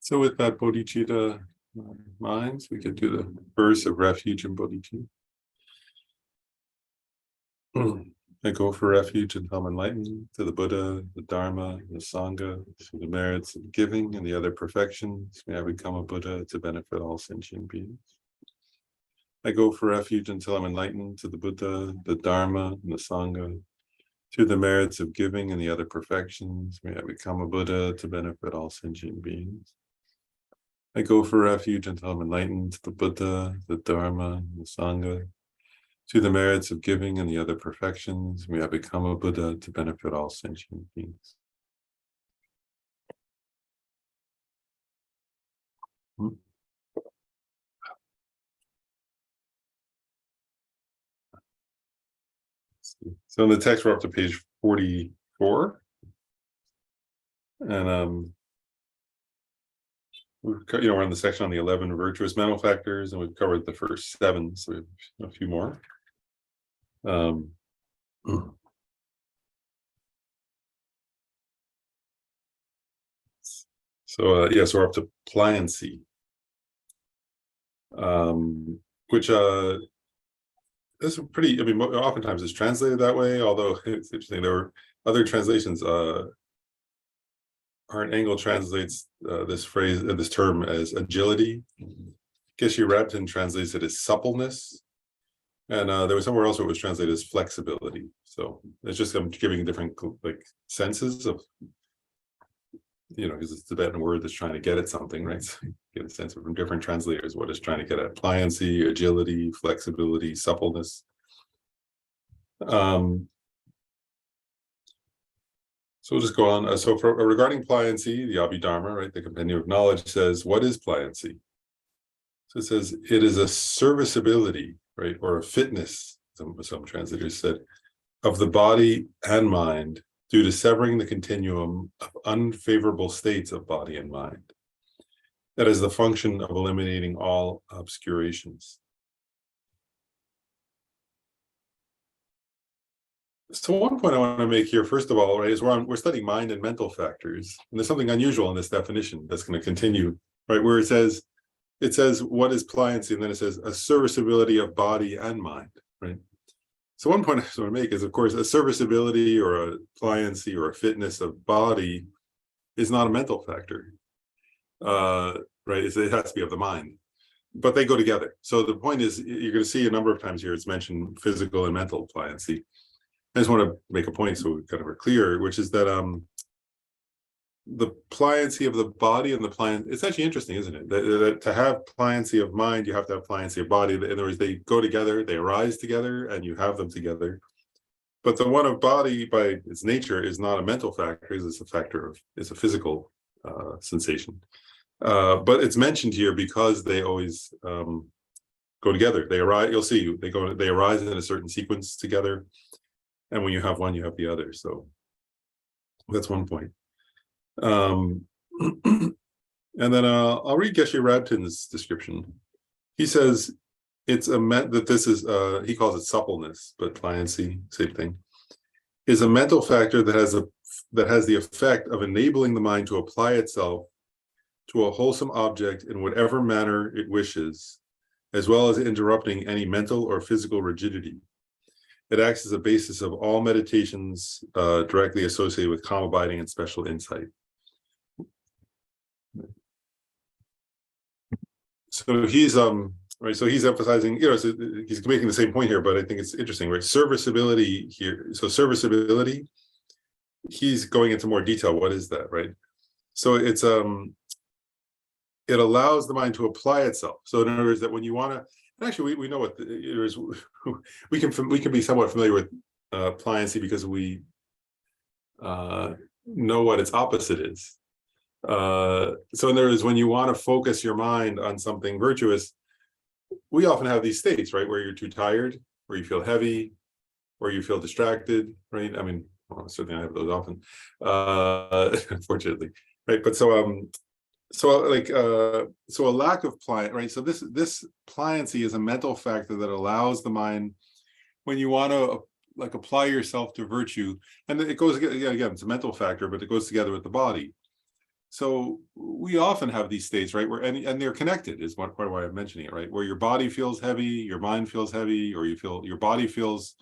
So with that bodhicitta minds, we could do the verse of refuge in bodhicitta. I go for refuge until I'm enlightened, to the Buddha, the Dharma, the Sangha, through the merits of giving and the other perfections. May I become a Buddha to benefit all sentient beings. I go for refuge until I'm enlightened, to the Buddha, the Dharma, and the Sangha. Through the merits of giving and the other perfections, may I become a Buddha to benefit all sentient beings. I go for refuge until I'm enlightened, to the Buddha, the Dharma, and the Sangha. Through the merits of giving and the other perfections, may I become a Buddha to benefit all sentient beings. So in the text, we're up to page 44. And we're in the section on the 11 virtuous mental factors, and we've covered the first 7, so we have a few more. So we're up to pliancy, which is pretty. I mean, oftentimes it's translated that way. Although it's interesting, there were other translations. Arndt Engel translates this phrase, this term, as agility. Geshe-Rabten translates it as suppleness, and there was somewhere else where it was translated as flexibility. So it's just I'm giving different senses of, because it's a Tibetan word that's trying to get at something, right? So you get a sense from different translators what it's trying to get at: pliancy, agility, flexibility, suppleness. So we'll just go on. Regarding pliancy, the Abhidharma, right, the Compendium of Knowledge says, what is pliancy? So it says, it is a serviceability, right, or a fitness, some translators said, of the body and mind due to severing the continuum of unfavorable states of body and mind. That is the function of eliminating all obscurations. So one point I want to make here, first of all, right, is we're studying mind and mental factors, and there's something unusual in this definition that's going to continue, right, where it says what is pliancy, and then it says a serviceability of body and mind, right? So one point I just want to make is, of course, a serviceability or a pliancy or a fitness of body is not a mental factor, right? It has to be of the mind, but they go together. So the point is, you're going to see a number of times here it's mentioned physical and mental pliancy. I just want to make a point so we kind of are clear, which is that the pliancy of the body and the pliancy, it's actually interesting, isn't it? That to have pliancy of mind, you have to have pliancy of body. In other words, they go together, they arise together, and you have them together. But the one of body, by its nature, is not a mental factor. It's a physical sensation. But it's mentioned here because they always go together. They arise. You'll see they arise in a certain sequence together. And when you have one, you have the other. So that's one point. And then I'll read Geshe-Rabten's description. He says that this is, he calls it suppleness, but pliancy, same thing, is a mental factor that has the effect of enabling the mind to apply itself to a wholesome object in whatever manner it wishes, as well as interrupting any mental or physical rigidity. It acts as a basis of all meditations directly associated with calm abiding and special insight. So he's right. So he's emphasizing, so he's making the same point here, but I think it's interesting, right? Serviceability here. So serviceability, he's going into more detail. What is that, right? So it's it allows the mind to apply itself. So in other words, that when you want to. Actually, we know what it is. We can be somewhat familiar with pliancy because we know what its opposite is. So in other words, when you want to focus your mind on something virtuous, we often have these states, right, where you're too tired, where you feel heavy, where you feel distracted, right? I mean, certainly I have those often, unfortunately, right? But so a lack of pliancy, right? So this pliancy is a mental factor that allows the mind, when you want to like apply yourself to virtue, and it goes again, it's a mental factor, but it goes together with the body. So we often have these states, right, where and they're connected, is one part why I'm mentioning it, right, where your body feels heavy, your mind feels heavy, or you feel your body feels,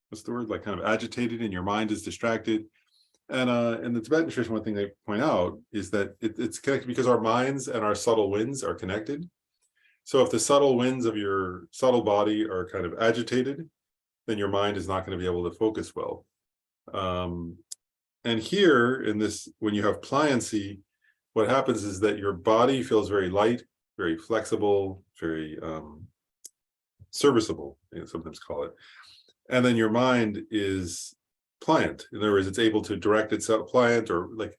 what's the word, like kind of agitated, and your mind is distracted. And in the Tibetan tradition, one thing they point out is that it's connected because our minds and our subtle winds are connected. So if the subtle winds of your subtle body are kind of agitated, then your mind is not going to be able to focus well. And here in this, when you have pliancy, what happens is that your body feels very light, very flexible, very serviceable, you sometimes call it. And then your mind is pliant. In other words, it's able to direct itself, pliant, or like,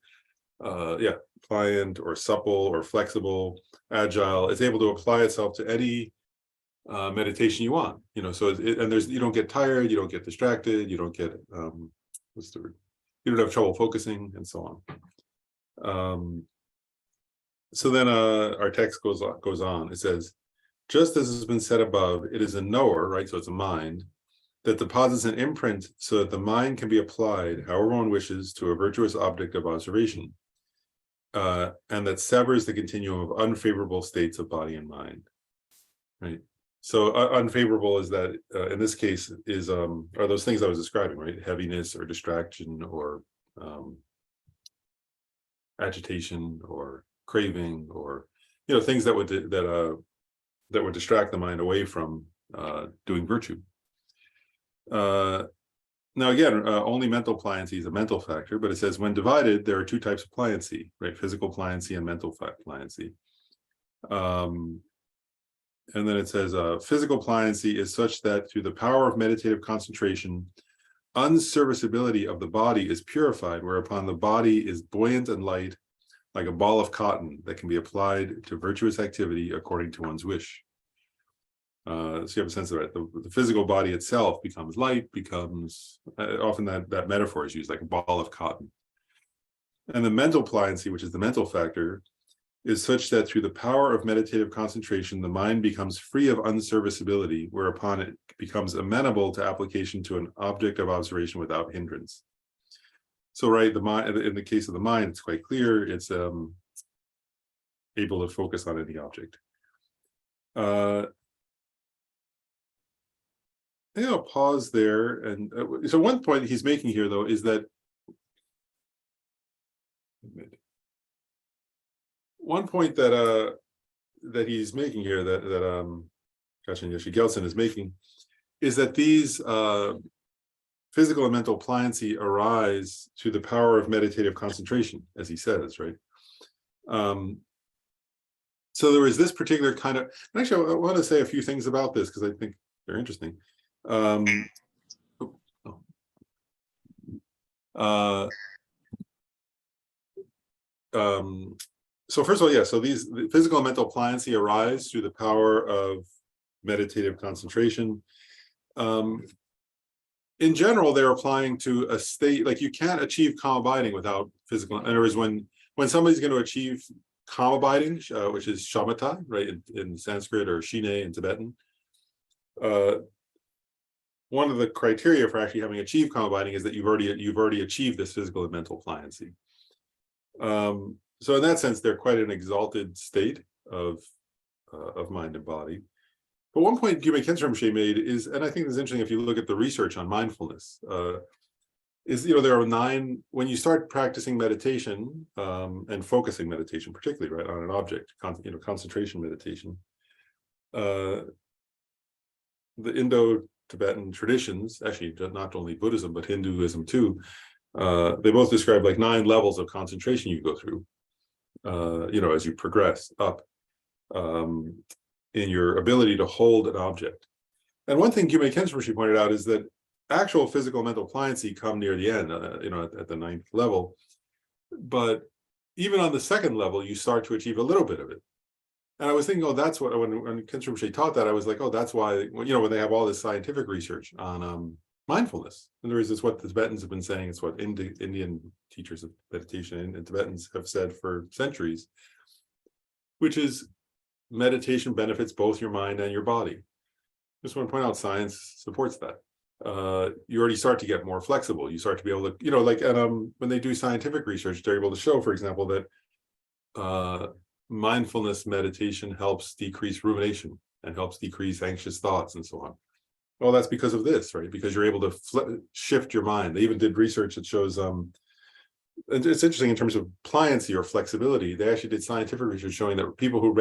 pliant or supple or flexible, agile. It's able to apply itself to any meditation you want, so and you don't get tired, you don't get distracted, you don't get what's the word, you don't have trouble focusing, and so on. So then our text goes on. It says, just as has been said above, it is a knower, right, so it's a mind, that deposits an imprint so that the mind can be applied however one wishes to a virtuous object of observation, and that severs the continuum of unfavorable states of body and mind, right? So unfavorable is that, in this case, is are those things I was describing, right? Heaviness or distraction or agitation or craving, or things that would distract the mind away from doing virtue. Now again, only mental pliancy is a mental factor, but it says when divided, there are two types of pliancy, right? Physical pliancy and mental pliancy. And then it says, physical pliancy is such that through the power of meditative concentration, unserviceability of the body is purified, whereupon the body is buoyant and light, like a ball of cotton that can be applied to virtuous activity according to one's wish. So you have a sense of it. The physical body itself becomes light, becomes, often that metaphor is used, like a ball of cotton. And the mental pliancy, which is the mental factor, is such that through the power of meditative concentration, the mind becomes free of unserviceability, whereupon it becomes amenable to application to an object of observation without hindrance. So, right, the mind, in the case of the mind, it's quite clear, it's able to focus on any object. I'll pause there. And so one point he's making here, though, is that one point that he's making here, that Kachin Yoshi Gelson is making, is that these physical and mental pliancy arise through the power of meditative concentration, as he says, right? So there is this particular kind of, and actually I want to say a few things about this because I think they're interesting. So first of all, so the physical and mental pliancy arise through the power of meditative concentration. In general, they're applying to a state, like you can't achieve calm abiding without physical. In other words, when somebody's going to achieve calm abiding, which is shamatha, right, in Sanskrit, or shine in Tibetan, one of the criteria for actually having achieved calm abiding is that you've already achieved this physical and mental pliancy. So in that sense, they're quite an exalted state of mind and body. But one point Gyume Khyentse Rinpoche made is, and I think it's interesting if you look at the research on mindfulness, is there are 9, when you start practicing meditation and focusing meditation, particularly right on an object, concentration meditation, the Indo-Tibetan traditions, actually not only Buddhism but Hinduism too, they both describe like 9 levels of concentration you go through, as you progress up in your ability to hold an object. And one thing Gyume Khyentse Rinpoche pointed out is that actual physical mental pliancy come near the end, at the 9th level. But even on the 2nd level, you start to achieve a little bit of it. And I was thinking, that's what, when Khyentse Rinpoche taught that, I was like, that's why, when they have all this scientific research on mindfulness. In other words, it's what the Tibetans have been saying, it's what Indian teachers of meditation and Tibetans have said for centuries, which is meditation benefits both your mind and your body. Just want to point out, science supports that. you already start to get more flexible. You start to be able to, like, and when they do scientific research, they're able to show, for example, that mindfulness meditation helps decrease rumination and helps decrease anxious thoughts and so on. Well, that's because of this, right? Because you're able to shift your mind. They even did research that shows, it's interesting in terms of pliancy or flexibility. They actually did scientific research showing that people who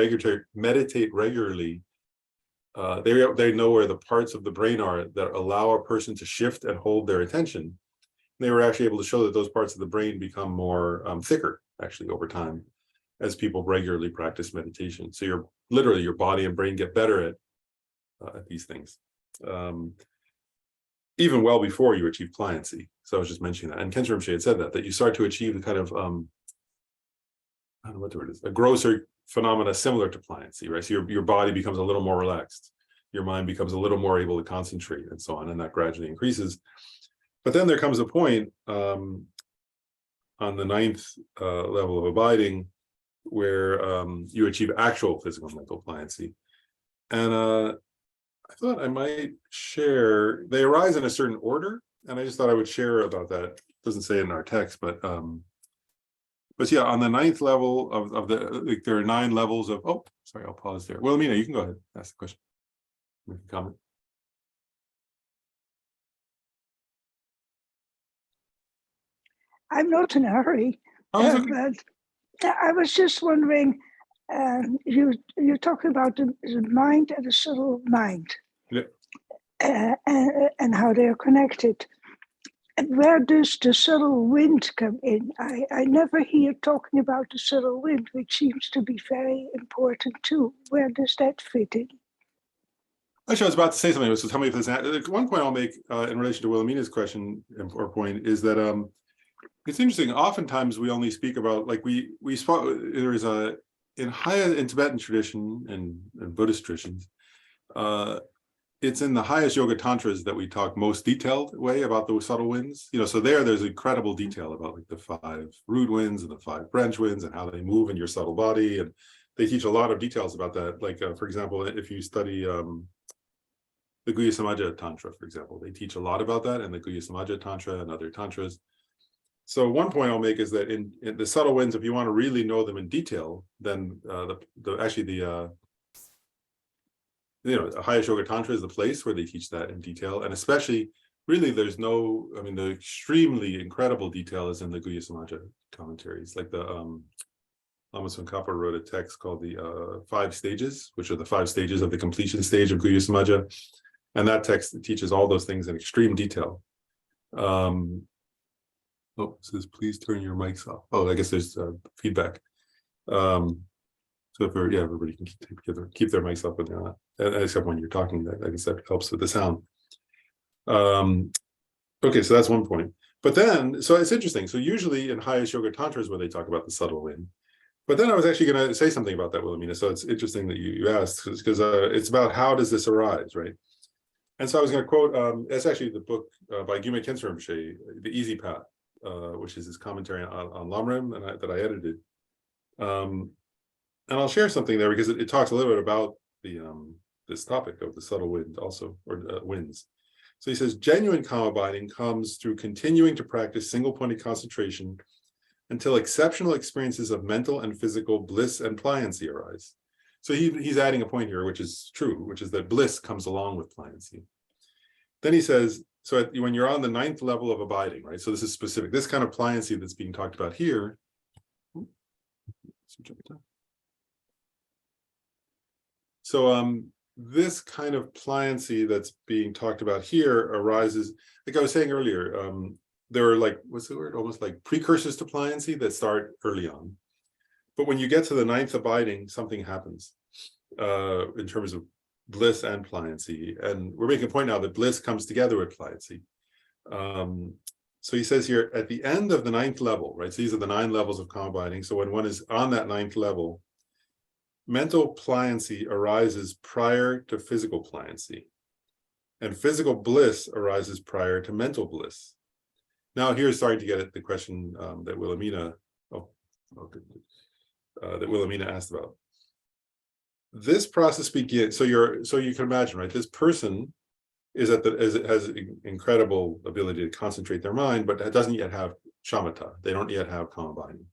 meditate regularly, they know where the parts of the brain are that allow a person to shift and hold their attention. They were actually able to show that those parts of the brain become more thicker, actually, over time, as people regularly practice meditation. So your body and brain get better at these things, even well before you achieve pliancy. So I was just mentioning that, and Kenshin Rinpoche had said that you start to achieve a kind of I don't know what the word is, a grosser phenomena similar to pliancy, right? So your body becomes a little more relaxed, your mind becomes a little more able to concentrate, and so on, and that gradually increases. But then there comes a point on the ninth level of abiding where you achieve actual physical mental pliancy. And I thought I might share, they arise in a certain order, and I just thought I would share about that. It doesn't say it in our text, but yeah, on the ninth level of the, like, there are 9 levels of, oh, sorry, I'll pause there. Wilhelmina, you can go ahead, ask the question, make a comment. I'm not in a hurry, okay. but I was just wondering, you're talking about the mind and the subtle mind, and how they are connected. And where does the subtle wind come in? I never hear talking about the subtle wind, which seems to be very important too. Where does that fit in? Actually, I was about to say something. So tell me if this. One point I'll make in relation to Wilhelmina's question or point is that it's interesting. Oftentimes we only speak about, like, we spoke. There is in Tibetan tradition and Buddhist traditions. It's in the highest yoga tantras that we talk most detailed way about the subtle winds. So there's incredible detail about, like, the 5 root winds and the 5 branch winds and how they move in your subtle body, and they teach a lot of details about that. Like, for example, if you study the Guhya Samaja Tantra, for example, they teach a lot about that, and the Guhya Samaja Tantra and other tantras. So one point I'll make is that in the subtle winds, if you want to really know them in detail, then the highest yoga tantra is the place where they teach that in detail, and especially, really, the extremely incredible detail is in the Guhya Samaja commentaries. Like the Lama Tsongkhapa wrote a text called the 5 stages, which are the 5 stages of the completion stage of Guhya Samaja, and that text teaches all those things in extreme detail. It says, please turn your mics off. Oh, I guess there's feedback. So everybody can keep their mics up when they're not, except when you're talking. I guess that helps with the sound. Okay, so that's one point. But then, so it's interesting. So usually in highest yoga tantras where they talk about the subtle wind. But then I was actually going to say something about that, Wilhelmina. So it's interesting that you asked, because it's about how does this arise, right? And so I was going to quote, it's actually the book by Gyume Kenshin Rinpoche, The Easy Path, which is his commentary on Lamrim, and that I edited. And I'll share something there because it talks a little bit about this topic of the subtle wind also, or winds. So he says, genuine calm abiding comes through continuing to practice single-pointed concentration until exceptional experiences of mental and physical bliss and pliancy arise. So he's adding a point here, which is true, which is that bliss comes along with pliancy. Then he says, so when you're on the 9th level of abiding, right? So this is specific. This kind of pliancy that's being talked about here. So this kind of pliancy that's being talked about here arises, like I was saying earlier, there are, like, what's the word? Almost like precursors to pliancy that start early on. But when you get to the 9th abiding, something happens in terms of bliss and pliancy. And we're making a point now that bliss comes together with pliancy. So he says here, at the end of the 9th level, right? So these are the 9 levels of calm abiding. So when one is on that 9th level, mental pliancy arises prior to physical pliancy, and physical bliss arises prior to mental bliss. Now, here's starting to get at the question that Wilhelmina asked about. This process begins. So you can imagine, right? This person is that it has incredible ability to concentrate their mind, but it doesn't yet have shamatha. They don't yet have kama binding.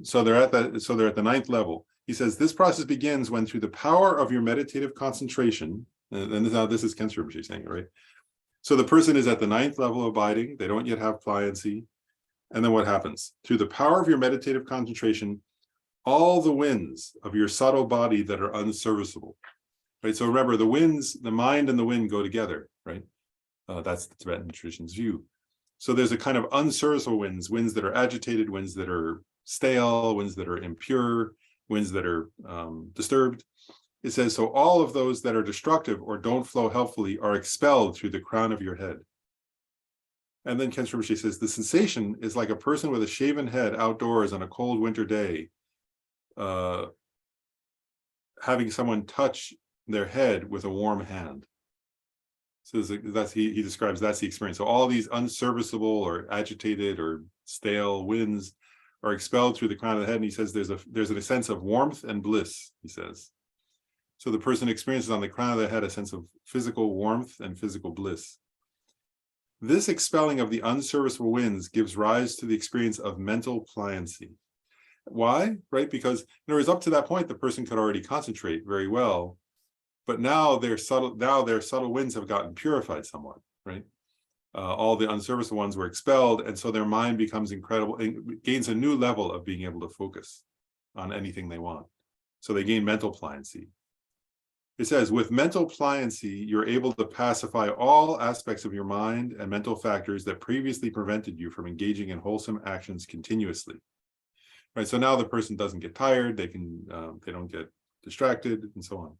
So they're at the ninth level. He says this process begins when, through the power of your meditative concentration, and this is Kensher Rinpoche saying it, right? So the person is at the ninth level of abiding. They don't yet have pliancy. And then what happens? Through the power of your meditative concentration, all the winds of your subtle body that are unserviceable, right? So remember, the winds, the mind and the wind go together, right? That's the Tibetan tradition's view. So there's a kind of unserviceable winds that are agitated, winds that are stale, winds that are impure, winds that are disturbed. It says, so all of those that are destructive or don't flow helpfully are expelled through the crown of your head. And then Kensher Rinpoche says, the sensation is like a person with a shaven head outdoors on a cold winter day, having someone touch their head with a warm hand. So he describes that's the experience. So all these unserviceable or agitated or stale winds are expelled through the crown of the head. And he says there's a sense of warmth and bliss, he says. So the person experiences on the crown of the head a sense of physical warmth and physical bliss. This expelling of the unserviceable winds gives rise to the experience of mental pliancy. Why? Right? Because in other words, up to that point, the person could already concentrate very well, but now their subtle winds have gotten purified somewhat, right? All the unserviceable ones were expelled, and so their mind becomes incredible, and gains a new level of being able to focus on anything they want. So they gain mental pliancy. It says, with mental pliancy, you're able to pacify all aspects of your mind and mental factors that previously prevented you from engaging in wholesome actions continuously. Right. So now the person doesn't get tired, they don't get distracted, and so on.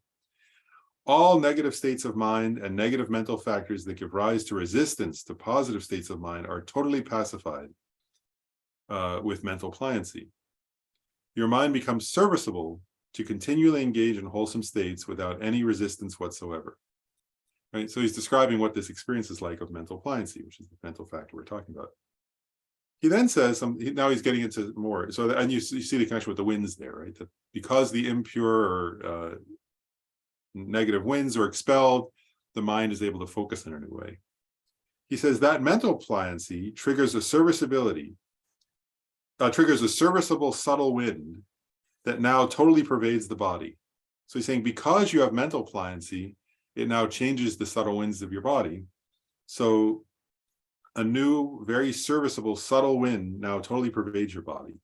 All negative states of mind and negative mental factors that give rise to resistance to positive states of mind are totally pacified with mental pliancy. Your mind becomes serviceable to continually engage in wholesome states without any resistance whatsoever. Right? So he's describing what this experience is like of mental pliancy, which is the mental factor we're talking about. He then says, now he's getting into more. So, and you see the connection with the winds there, right? That because the impure or negative winds are expelled, the mind is able to focus in a new way. He says that mental pliancy triggers a serviceable subtle wind that now totally pervades the body. So he's saying because you have mental pliancy, it now changes the subtle winds of your body. So a new, very serviceable, subtle wind now totally pervades your body.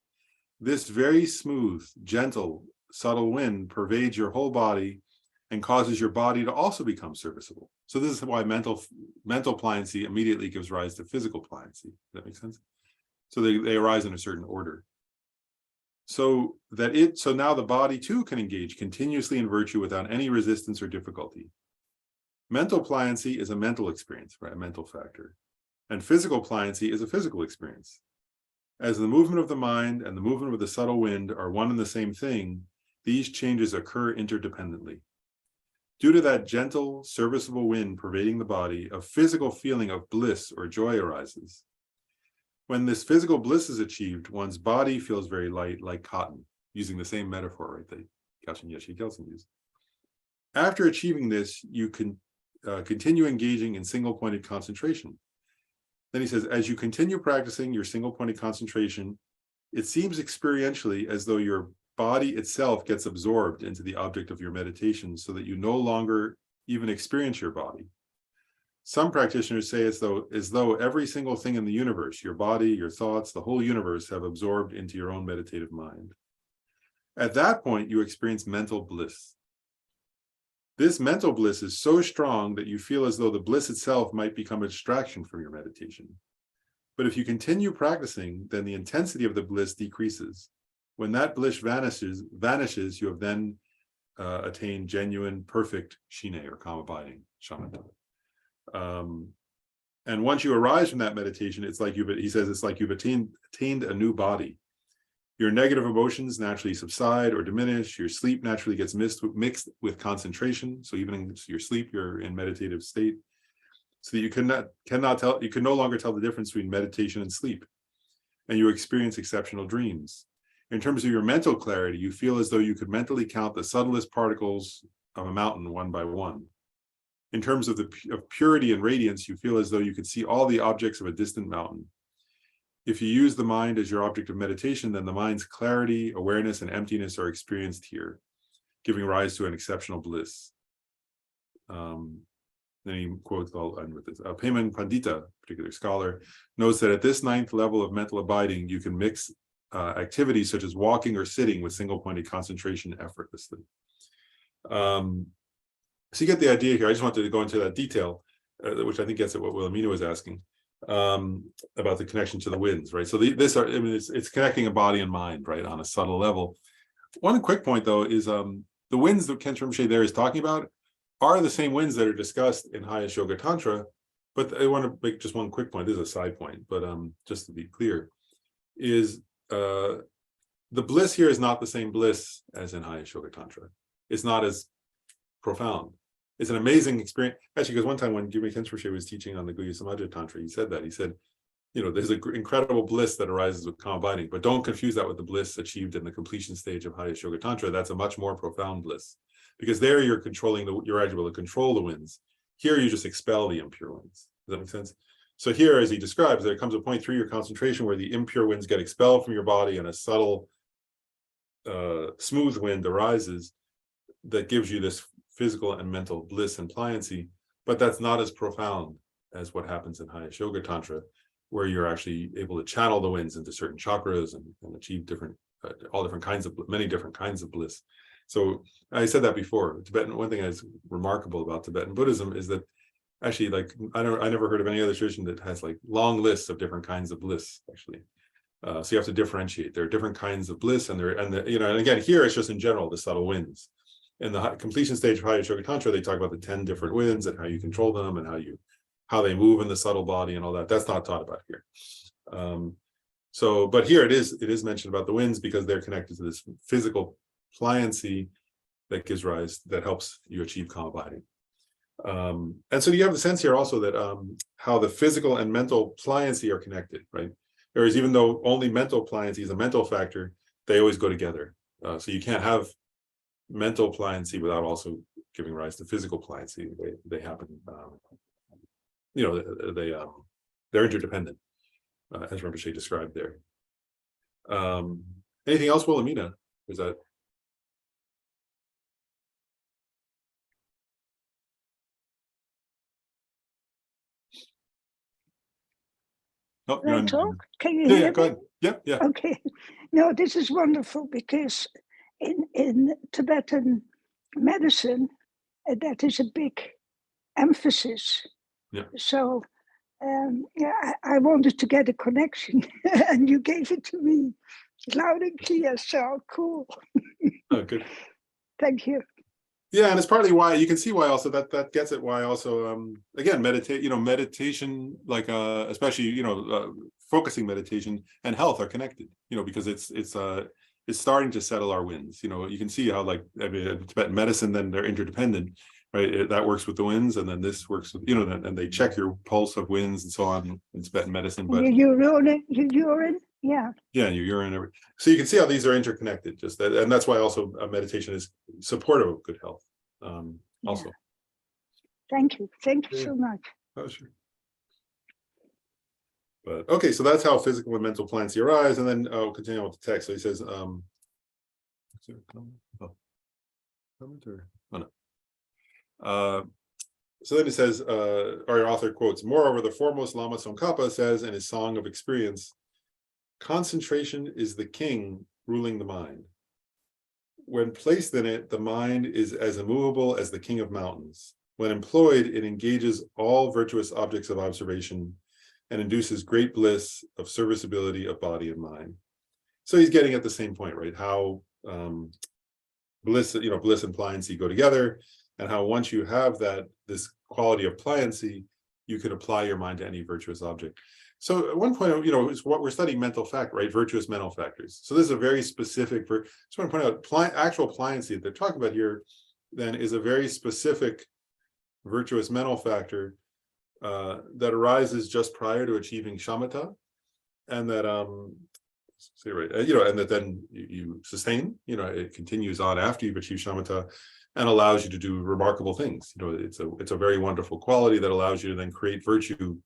This very smooth, gentle, subtle wind pervades your whole body and causes your body to also become serviceable. So this is why mental pliancy immediately gives rise to physical pliancy. Does that make sense? So they arise in a certain order. So now the body too can engage continuously in virtue without any resistance or difficulty. Mental pliancy is a mental experience, right? A mental factor. And physical pliancy is a physical experience. As the movement of the mind and the movement of the subtle wind are one and the same thing, these changes occur interdependently. Due to that gentle, serviceable wind pervading the body, a physical feeling of bliss or joy arises. When this physical bliss is achieved, one's body feels very light, like cotton, using the same metaphor, right, that Gyaltsen Yeshe Gelsen used. After achieving this, you can continue engaging in single-pointed concentration. Then he says, as you continue practicing your single-pointed concentration, it seems experientially as though your body itself gets absorbed into the object of your meditation so that you no longer even experience your body. Some practitioners say as though every single thing in the universe, your body, your thoughts, the whole universe have absorbed into your own meditative mind. At that point, you experience mental bliss. This mental bliss is so strong that you feel as though the bliss itself might become a distraction from your meditation. But if you continue practicing, then the intensity of the bliss decreases. When that bliss vanishes, you have then attained genuine, perfect shine or calm abiding, shamatha. And once you arise from that meditation, it's like you've attained a new body. Your negative emotions naturally subside or diminish. Your sleep naturally gets mixed with concentration. So even in your sleep, you're in meditative state. So that you can no longer tell the difference between meditation and sleep. And you experience exceptional dreams. In terms of your mental clarity, you feel as though you could mentally count the subtlest particles of a mountain one by one. In terms of of purity and radiance, you feel as though you could see all the objects of a distant mountain. If you use the mind as your object of meditation, then the mind's clarity, awareness, and emptiness are experienced here, giving rise to an exceptional bliss. Then he quotes, I'll end with this. Payman Pandita, particular scholar, notes that at this 9th level of mental abiding, you can mix activities such as walking or sitting with single-pointed concentration effortlessly. So you get the idea here. I just wanted to go into that detail, which I think gets at what Wilhelmina was asking about the connection to the winds, right? So it's connecting a body and mind, right, on a subtle level. One quick point, though, is the winds that Khenpo Rinpoche there is talking about are the same winds that are discussed in Highest Yoga Tantra. But I want to make just one quick point. This is a side point, but just to be clear, is the bliss here is not the same bliss as in Highest Yoga Tantra. It's not as profound. It's an amazing experience. Actually, because one time when Gyurme Khenpo Rinpoche was teaching on the Guhya Samaja Tantra, he said that. He said, there's an incredible bliss that arises with calm abiding, but don't confuse that with the bliss achieved in the completion stage of Highest Yoga Tantra. That's a much more profound bliss, because there you're controlling you're able to control the winds. Here you just expel the impure winds. Does that make sense? So here, as he describes, there comes a point through your concentration where the impure winds get expelled from your body and a subtle, smooth wind arises that gives you this physical and mental bliss and pliancy, but that's not as profound as what happens in Highest Yoga Tantra, where you're actually able to channel the winds into certain chakras and achieve many different kinds of bliss. So I said that before. One thing that's remarkable about Tibetan Buddhism is that actually, I never heard of any other tradition that has long lists of different kinds of bliss, actually. So you have to differentiate. There are different kinds of bliss, and again, here it's just in general the subtle winds. In the completion stage of Highest Yoga Tantra, they talk about the 10 different winds and how you control them and how they move in the subtle body and all that. That's not taught about here. But here it is mentioned about the winds because they're connected to this physical pliancy that helps you achieve calm abiding. And so you have the sense here also that how the physical and mental pliancy are connected, right? Whereas even though only mental pliancy is a mental factor, they always go together. So you can't have mental pliancy without also giving rise to physical pliancy. They happen, they're interdependent, as Rinpoche described there. Anything else, Wilhelmina? Is that? No, Can I talk? Can you hear hear me? Go me? ahead. Yeah. Okay. No, this is wonderful because in Tibetan medicine, that is a big emphasis. Yeah. So I wanted to get a connection and you gave it to me loud and clear. So cool. Oh, good. Thank you. Yeah, and it's partly why you can see why also that gets it why also again meditation especially focusing meditation and health are connected, because it's starting to settle our winds. You can see how Tibetan medicine, then they're interdependent, right? That works with the winds, and then this works with and they check your pulse of winds and so on in Tibetan medicine. But your urine, yeah, your urine. So you can see how these are interconnected. And that's why also meditation is supportive of good health. Also. Thank you so much. Oh, sure. But okay, so that's how physical and mental pliancy arise, and then I'll continue on with the text. So he says, so then he says, our author quotes, moreover, the foremost Lama Tsongkhapa says in his Song of Experience, concentration is the king ruling the mind. When placed in it, the mind is as immovable as the king of mountains. When employed, it engages all virtuous objects of observation and induces great bliss of serviceability of body and mind. So he's getting at the same point, right? How bliss and pliancy go together, and how once you have this quality of pliancy, you can apply your mind to any virtuous object. So at one point, is what we're studying mental fact, right? Virtuous mental factors. So this is a very specific, just want to point out, actual pliancy that they're talking about here then is a very specific virtuous mental factor that arises just prior to achieving shamatha, and that and that then you sustain, it continues on after you've achieved shamatha, and allows you to do remarkable things. It's a very wonderful quality that allows you to then create virtue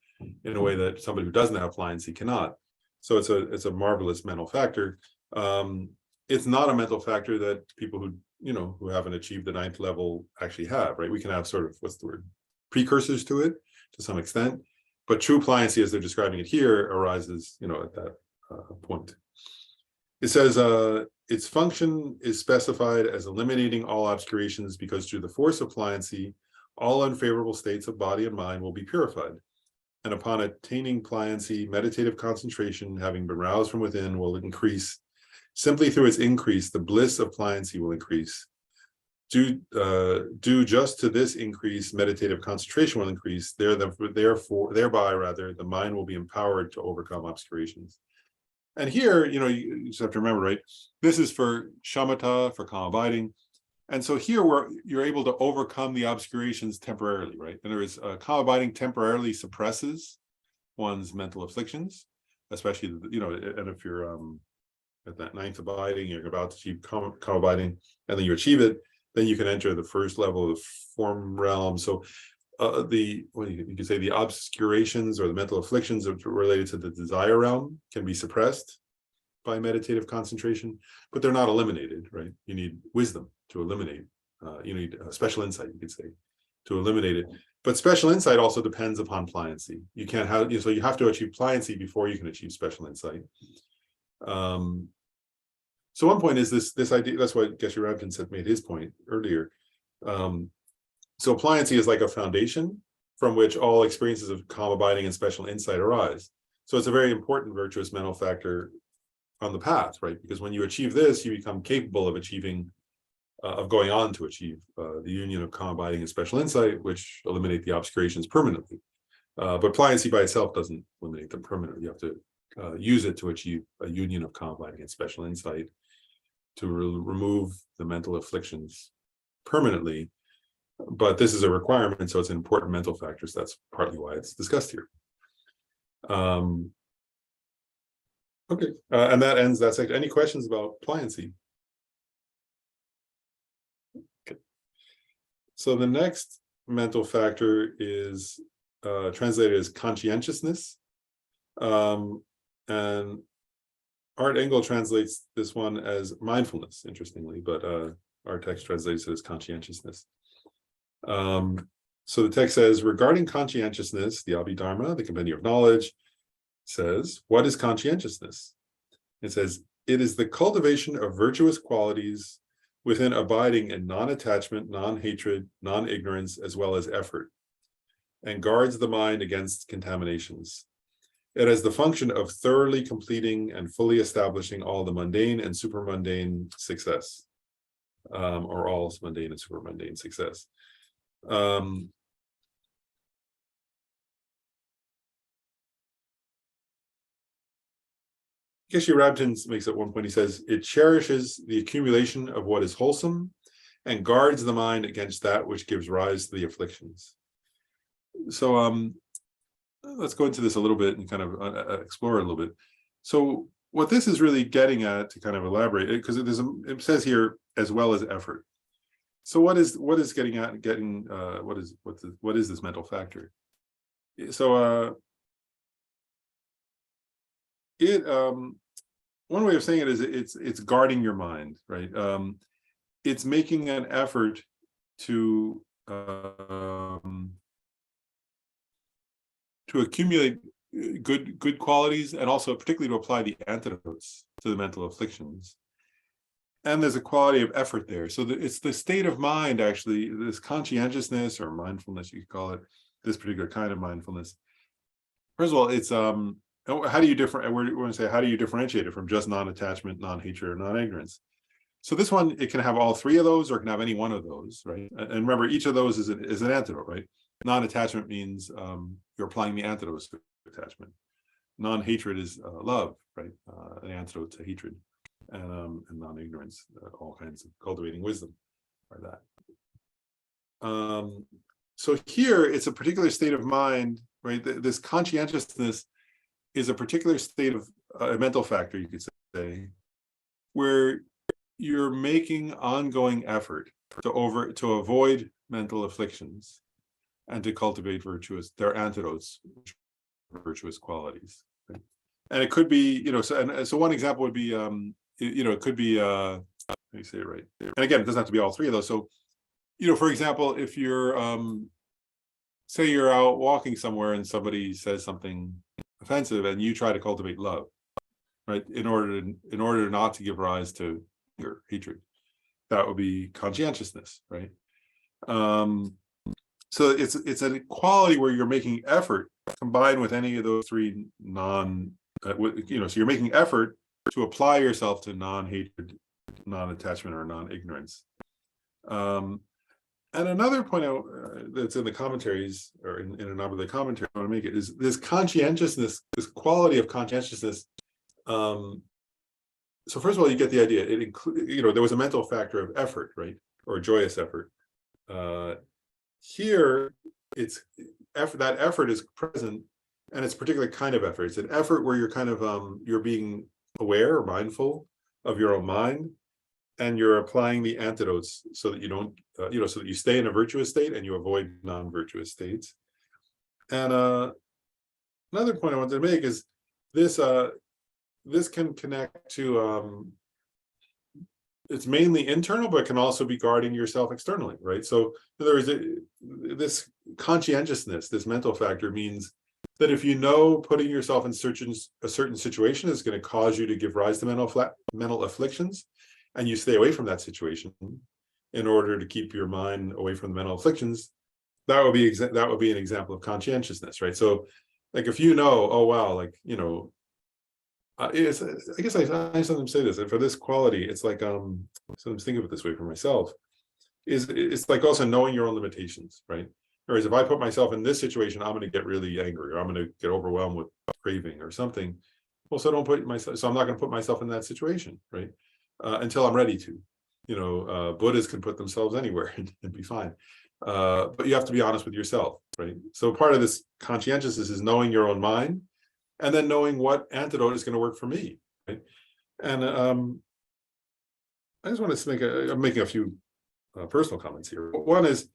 in a way that somebody who doesn't have pliancy cannot. So it's a marvelous mental factor. It's not a mental factor that people who haven't achieved the 9th level actually have, right? We can have sort of, what's the word, precursors to it to some extent, but true pliancy, as they're describing it here, arises, at that point. It says its function is specified as eliminating all obscurations, because through the force of pliancy, all unfavorable states of body and mind will be purified. And upon attaining pliancy, meditative concentration, having been roused from within, will increase. Simply through its increase, the bliss of pliancy will increase. Due just to this increase, meditative concentration will increase. Thereby, the mind will be empowered to overcome obscurations. And here, you just have to remember, right? This is for shamatha, for calm abiding. And so here you're able to overcome the obscurations temporarily, right? In other words, calm abiding temporarily suppresses one's mental afflictions, especially, and if you're at that 9th abiding, you're about to achieve calm abiding, and then you achieve it, then you can enter the first level of the form realm. So you can say the obscurations or the mental afflictions related to the desire realm can be suppressed by meditative concentration, but they're not eliminated, right? You need wisdom to eliminate. You need special insight, you could say, to eliminate it. But special insight also depends upon pliancy. You can't have, so you have to achieve pliancy before you can achieve special insight. So one point is this idea. That's why Geshe-Rabten said made his point earlier. So pliancy is like a foundation from which all experiences of calm abiding and special insight arise. So it's a very important virtuous mental factor on the path, right? Because when you achieve this, you become capable of achieving, of going on to achieve the union of calm abiding and special insight, which eliminate the obscurations permanently. But pliancy by itself doesn't eliminate them permanently. You have to use it to achieve a union of calm abiding and special insight, to remove the mental afflictions permanently. But this is a requirement, so it's an important mental factor. So that's partly why it's discussed here. Okay, and that ends that section. Any questions about pliancy? Okay. So the next mental factor is translated as conscientiousness. And Art Engel translates this one as mindfulness, interestingly, but our text translates it as conscientiousness. So the text says, regarding conscientiousness, the Abhidharma, the Compendium of Knowledge, says, what is conscientiousness? It says, it is the cultivation of virtuous qualities within abiding in non-attachment, non-hatred, non-ignorance, as well as effort, and guards the mind against contaminations. It has the function of thoroughly completing and fully establishing all the mundane and supermundane success, or all mundane and supermundane success. Geshe-Rabten makes at one point, he says, it cherishes the accumulation of what is wholesome and guards the mind against that which gives rise to the afflictions. So let's go into this a little bit and kind of explore it a little bit. So what this is really getting at, to kind of elaborate, because it says here, as well as effort. So what is getting at what is this mental factor? So one way of saying it is it's guarding your mind, right? It's making an effort to accumulate good qualities, and also particularly to apply the antidotes to the mental afflictions. And there's a quality of effort there. So it's the state of mind, actually, this conscientiousness or mindfulness, you could call it, this particular kind of mindfulness. First of all, it's how do you differentiate it from just non-attachment, non-hatred, or non-ignorance? So this one, it can have all three of those, or it can have any one of those, right? And remember, each of those is an antidote, right? Non-attachment means you're applying the antidote to attachment. Non-hatred is love, right? An antidote to hatred. And non-ignorance, all kinds of cultivating wisdom are that. So here, it's a particular state of mind, right? This conscientiousness is a particular state of a mental factor, you could say, where you're making ongoing effort to avoid mental afflictions and to cultivate their antidotes, virtuous qualities. Right? And it could be, so one example would be, it could be, let me say it right. And again, it doesn't have to be all three of those. So, for example, if you're, say you're out walking somewhere and somebody says something offensive and you try to cultivate love, right? In order not to give rise to anger, hatred, that would be conscientiousness, right? So it's a quality where you're making effort combined with any of those three so you're making effort to apply yourself to non-hatred, non-attachment, or non-ignorance. And another point that's in the commentaries, or in a number of the commentaries I want to make it, is this conscientiousness, this quality of conscientiousness. So first of all, you get the idea. It there was a mental factor of effort, right, or joyous effort. Here, it's effort. That effort is present, and it's a particular kind of effort. It's an effort where you're kind of you're being aware or mindful of your own mind, and you're applying the antidotes so that you don't, so that you stay in a virtuous state and you avoid non-virtuous states. And another point I wanted to make is this. This can connect to. It's mainly internal, but can also be guarding yourself externally, right? So there is this conscientiousness, this mental factor means that if putting yourself in a certain situation is going to cause you to give rise to mental afflictions, and you stay away from that situation in order to keep your mind away from the mental afflictions, that would be an example of conscientiousness, right? So, like if oh wow, like I guess I sometimes say this, and for this quality, it's like sometimes think of it this way for myself, it's like also knowing your own limitations, right? Whereas if I put myself in this situation, I'm going to get really angry, or I'm going to get overwhelmed with craving or something. Well, so I'm not going to put myself in that situation, right? Until I'm ready to. Buddhists can put themselves anywhere and be fine. But you have to be honest with yourself, right? So part of this conscientiousness is knowing your own mind, and then knowing what antidote is going to work for me, right? And I just want to I'm making a few personal comments here. One is,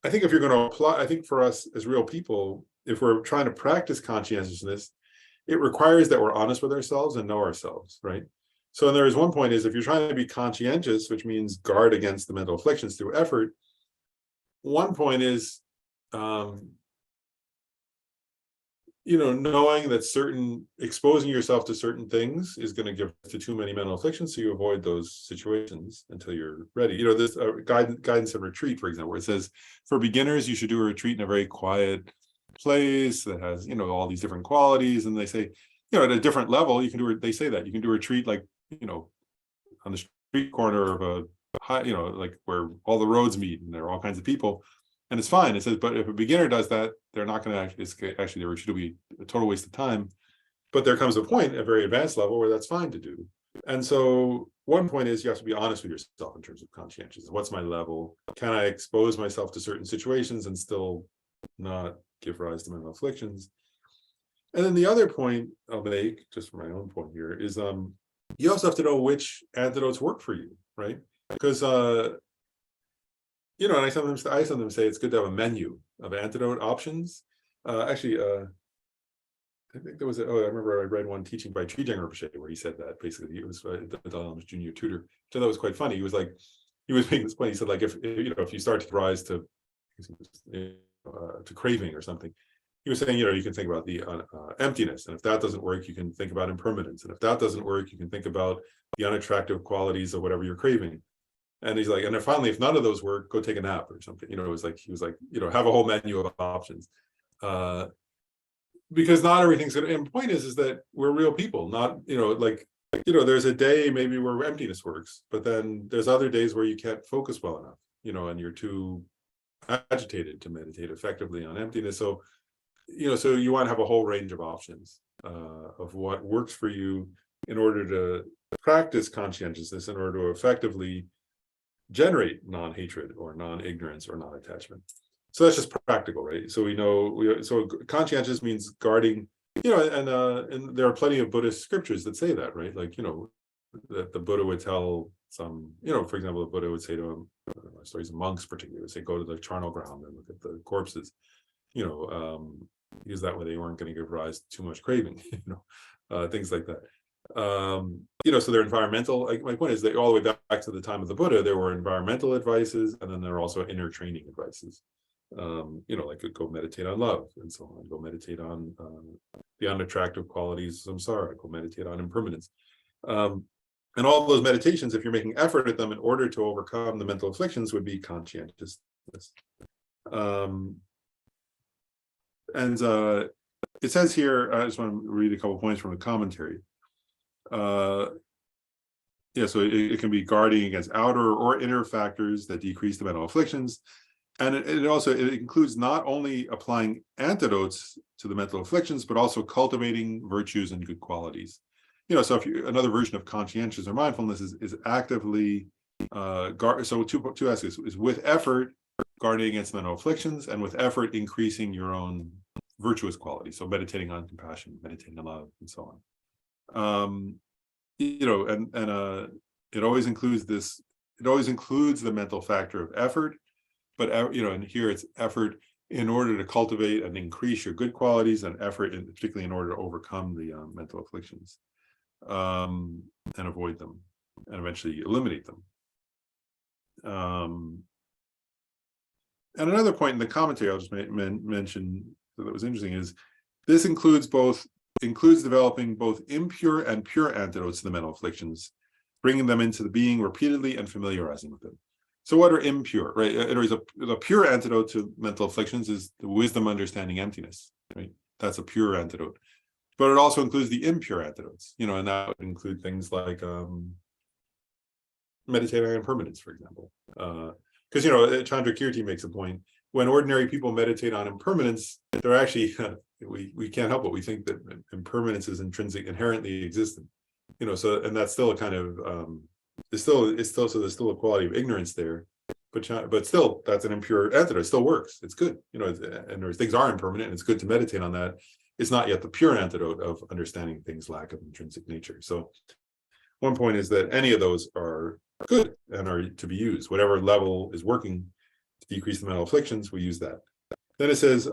I think if you're going to apply, I think for us as real people, if we're trying to practice conscientiousness, it requires that we're honest with ourselves and know ourselves, right? So there is one point is, if you're trying to be conscientious, which means guard against the mental afflictions through effort, one point is, knowing that exposing yourself to certain things is going to give to too many mental afflictions, so you avoid those situations until you're ready. This guidance and retreat, for example, where it says for beginners you should do a retreat in a very quiet place that has all these different qualities, and they say at a different level you can do. They say that you can do a retreat like on the street corner of a high, like where all the roads meet and there are all kinds of people. And it's fine. It says, but if a beginner does that, they're not going to actually, the retreat will be a total waste of time. But there comes a point, a very advanced level, where that's fine to do. And so one point is you have to be honest with yourself in terms of conscientiousness. What's my level? Can I expose myself to certain situations and still not give rise to mental afflictions? And then the other point I'll make, just for my own point here, is you also have to know which antidotes work for you, right? Because and I sometimes say it's good to have a menu of antidote options. I think there was I remember I read one teaching by Trijang Rinpoche where he said that basically he was the Dalai Lama's junior tutor. So that was quite funny. He was making this point. He said, like, if you start to rise to craving or something, he was saying, you can think about the emptiness, and if that doesn't work, you can think about impermanence, and if that doesn't work, you can think about the unattractive qualities of whatever you're craving. And he's like, and then finally, if none of those work, go take a nap or something. It was like, he was like, have a whole menu of options. Because not everything's going to, and the point is that we're real people, not, there's a day maybe where emptiness works, but then there's other days where you can't focus well enough, and you're too agitated to meditate effectively on emptiness. So, so you want to have a whole range of options of what works for you in order to practice conscientiousness, in order to effectively generate non-hatred or non-ignorance or non-attachment. So that's just practical, right? So so conscientious means guarding, and there are plenty of Buddhist scriptures that say that, right? Like, that the Buddha would tell some, for example, the Buddha would say to him, stories of monks particularly, would say, go to the charnel ground and look at the corpses, use that way they weren't going to give rise to too much craving, things like that. So they're environmental, like my point is that all the way back to the time of the Buddha, there were environmental advices, and then there are also inner training advices. Like go meditate on love and so on, go meditate on the unattractive qualities of samsara, go meditate on impermanence. And all those meditations, if you're making effort at them in order to overcome the mental afflictions, would be conscientiousness. It says here, I just want to read a couple points from the commentary. So it can be guarding against outer or inner factors that decrease the mental afflictions. And it also includes not only applying antidotes to the mental afflictions, but also cultivating virtues and good qualities. So if another version of conscientious or mindfulness is actively so two aspects is with effort guarding against mental afflictions, and with effort increasing your own virtuous qualities. So meditating on compassion, meditating on love, and so on. It always includes this. It always includes the mental factor of effort, but and here it's effort in order to cultivate and increase your good qualities, and effort particularly in order to overcome the mental afflictions, and avoid them, and eventually eliminate them. And another point in the commentary I'll just mention that was interesting is this includes developing both impure and pure antidotes to the mental afflictions, bringing them into the being repeatedly and familiarizing with them. So what are impure, right? A pure antidote to mental afflictions is the wisdom, understanding, emptiness, right? That's a pure antidote. But it also includes the impure antidotes, and that would include things like meditating on impermanence, for example. Because Chandrakirti makes a point, when ordinary people meditate on impermanence, they're actually we can't help it. We think that impermanence is inherently existent, so, and that's still a kind of there's still a quality of ignorance there, but still that's an impure antidote. It still works. It's good, and things are impermanent, and it's good to meditate on that. It's not yet the pure antidote of understanding things' lack of intrinsic nature. So one point is that any of those are good and are to be used. Whatever level is working to decrease the mental afflictions, we use that. Then it says,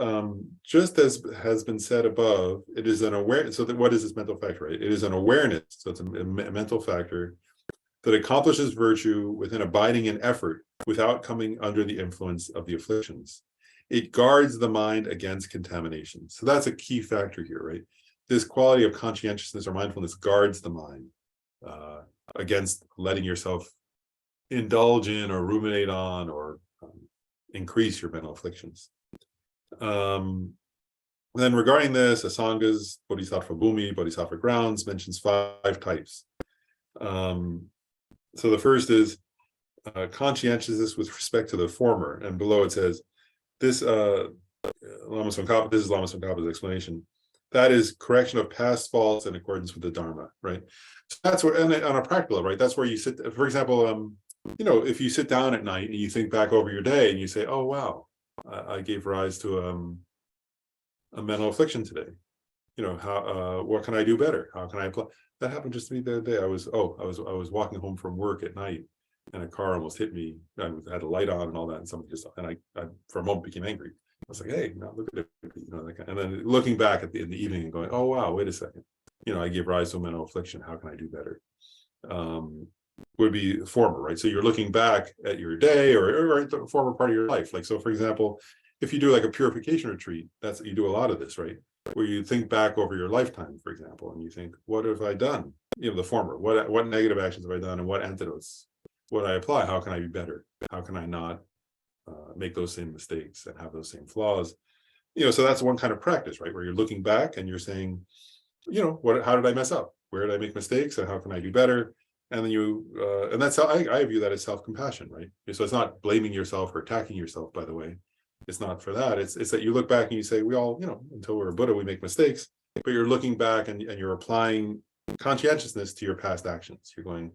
just as has been said above, it is an awareness. So what is this mental factor, right? It is an awareness. So it's a mental factor that accomplishes virtue within abiding in effort without coming under the influence of the afflictions. It guards the mind against contamination. So that's a key factor here, right? This quality of conscientiousness or mindfulness guards the mind against letting yourself indulge in or ruminate on or increase your mental afflictions. Then regarding this, Asanga's Bodhisattva Bhumi, Bodhisattva Grounds mentions 5 types. So the first is conscientiousness with respect to the former, and below it says, this Lama Tsongkhapa, this is Lama Tsongkhapa's explanation. That is correction of past faults in accordance with the Dharma, right? So that's where, and on a practical level, right? That's where you sit. For example, if you sit down at night and you think back over your day and you say, "Oh wow, I gave rise to a mental affliction today. How what can I do better? How can I apply?" That happened just to me the other day. I was walking home from work at night, and a car almost hit me. I had a light on and all that, and somebody I for a moment became angry. I was like, "Hey, now look at it," and then looking back in the evening and going, "Oh wow, wait a second, I gave rise to a mental affliction. How can I do better?" Would be former, right? So you're looking back at your day or at the former part of your life. Like, so for example, if you do like a purification retreat, you do a lot of this, right? Where you think back over your lifetime, for example, and you think, what have I done? The former, what negative actions have I done, and what antidotes would I apply? How can I be better? How can I not make those same mistakes and have those same flaws? So that's one kind of practice, right? Where you're looking back and you're saying, how did I mess up? Where did I make mistakes, and how can I do better? And then and that's how I view that as self-compassion, right? So it's not blaming yourself or attacking yourself, by the way. It's not for that. It's that you look back and you say, we all, until we're a Buddha, we make mistakes, but you're looking back and you're applying conscientiousness to your past actions. You're going,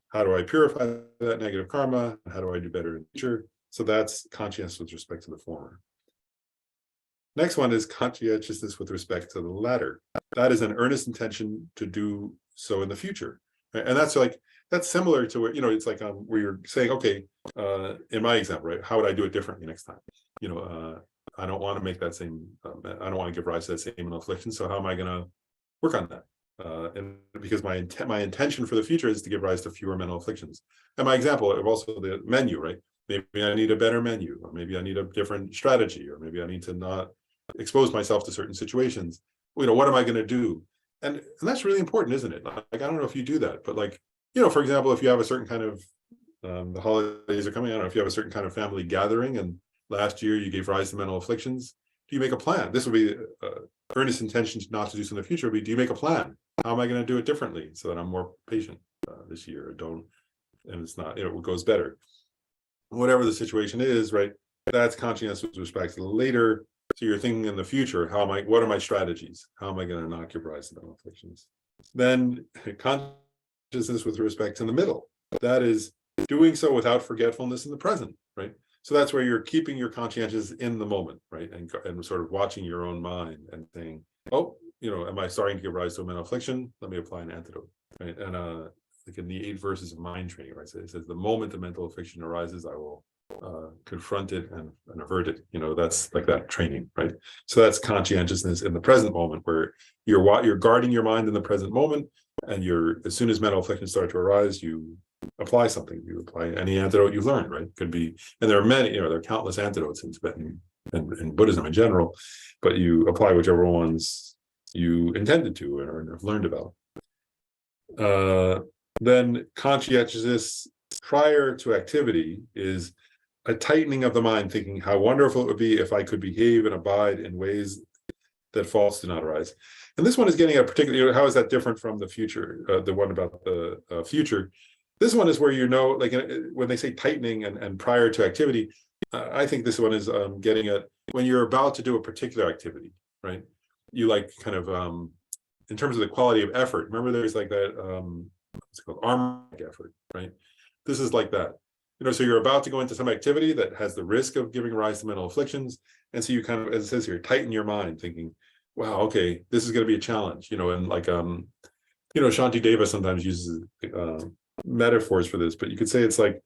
how do I purify that negative karma? How do I do better in the future? So that's conscientiousness with respect to the former. Next one is conscientiousness with respect to the latter. That is an earnest intention to do so in the future, Right? And that's similar to where, it's like where you're saying, okay, in my example, right, how would I do it differently next time? I don't want to make that same, I don't want to give rise to that same mental affliction. So how am I going to work on that? And because my intention for the future is to give rise to fewer mental afflictions. And my example of also the menu, right? Maybe I need a better menu, or maybe I need a different strategy, or maybe I need to not expose myself to certain situations. What am I going to do? And that's really important, isn't it? Like, I don't know if you do that, but like, for example, if you have a certain kind of, the holidays are coming, I don't know if you have a certain kind of family gathering, and last year you gave rise to mental afflictions, do you make a plan? This would be earnest intentions not to do so in the future. Do you make a plan? How am I going to do it differently so that I'm more patient this year? And it's not, it goes better. Whatever the situation is, right? That's conscientious with respect to the later. So you're thinking in the future, what are my strategies? How am I going to not give rise to mental afflictions? Then consciousness with respect to the middle. That is doing so without forgetfulness in the present, right? So that's where you're keeping your conscientious in the moment, right? And sort of watching your own mind and saying, oh, am I starting to give rise to a mental affliction? Let me apply an antidote, right? And like in the 8 verses of mind training, right? So it says, the moment the mental affliction arises, I will confront it and avert it. That's like that training, right? So that's conscientiousness in the present moment, where you're guarding your mind in the present moment, and as soon as mental afflictions start to arise, you apply something. You apply any antidote you've learned, right? Could be, and there are many, there are countless antidotes in Tibetan and Buddhism in general, but you apply whichever ones you intended to or have learned about. Then conscientiousness prior to activity is a tightening of the mind, thinking how wonderful it would be if I could behave and abide in ways that faults do not arise. And this one is getting a particular, how is that different from the future, the one about the future? This one is where, like when they say tightening and prior to activity, I think this one is getting at when you're about to do a particular activity, right? You like kind of, in terms of the quality of effort, remember there's like that, what's it called, arm effort, right? This is like that. So you're about to go into some activity that has the risk of giving rise to mental afflictions. And so you kind of, as it says here, tighten your mind, thinking, wow, okay, this is going to be a challenge, and like, Shanti Deva sometimes uses metaphors for this, but you could say it's like,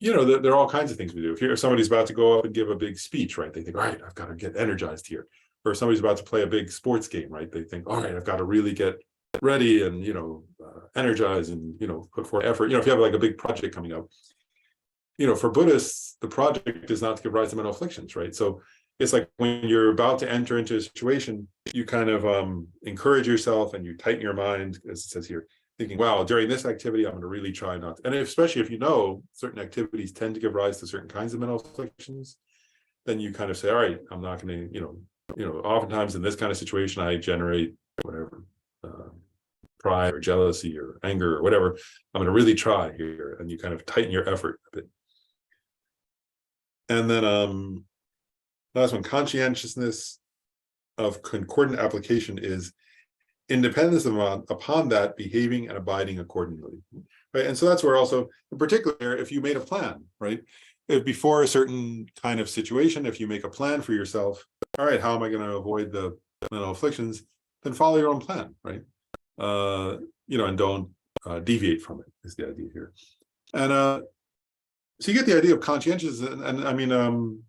there are all kinds of things we do. If somebody's about to go up and give a big speech, right, they think, all right, I've got to get energized here. Or if somebody's about to play a big sports game, right, they think, all right, I've got to really get ready and, energize and, put forth effort. If you have like a big project coming up, for Buddhists, the project is not to give rise to mental afflictions, right? So it's like when you're about to enter into a situation, you kind of encourage yourself and you tighten your mind, as it says here, thinking, wow, during this activity, I'm going to really try not to. And especially if certain activities tend to give rise to certain kinds of mental afflictions, then you kind of say, all right, I'm not going to, oftentimes in this kind of situation, I generate whatever, pride or jealousy or anger or whatever. I'm going to really try here. And you kind of tighten your effort a bit. And then last one, conscientiousness of concordant application is independence upon that, behaving and abiding accordingly, right? And so that's where also, in particular, if you made a plan, right? If before a certain kind of situation, if you make a plan for yourself, all right, how am I going to avoid the mental afflictions? Then follow your own plan, right? And don't deviate from it, is the idea here. And so you get the idea of conscientious, and I mean,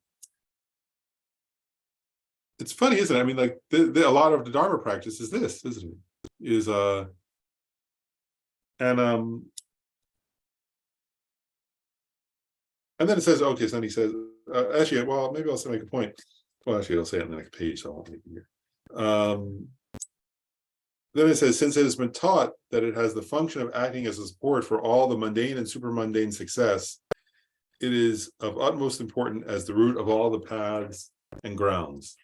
it's funny, isn't it? I mean, like a lot of the Dharma practice is this, isn't it? And then it says, okay, so then he says, actually, well, maybe I'll make a point. Well, actually, I'll say it on the next page, so I won't make it here. Then it says, since it has been taught that it has the function of acting as a support for all the mundane and supermundane success, it is of utmost importance as the root of all the paths and grounds.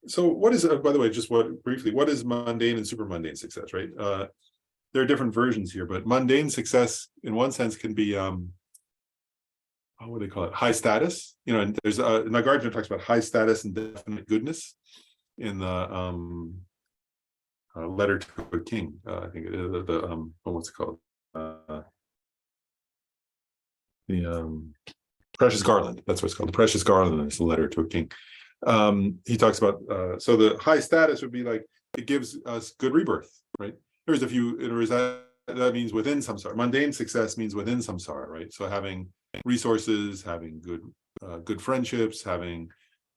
So what is, by the way, just briefly, what is mundane and supermundane success, right? There are different versions here, but mundane success in one sense can be, what do they call it? High status. And there's, Nagarjuna talks about high status and definite goodness in the letter to a king. I think what's it called? The Precious Garland. That's what it's called. The Precious Garland is a letter to a king. He talks about, so the high status would be like, it gives us good rebirth, right? That that means within samsara. Mundane success means within samsara, right? So having resources, having good friendships, having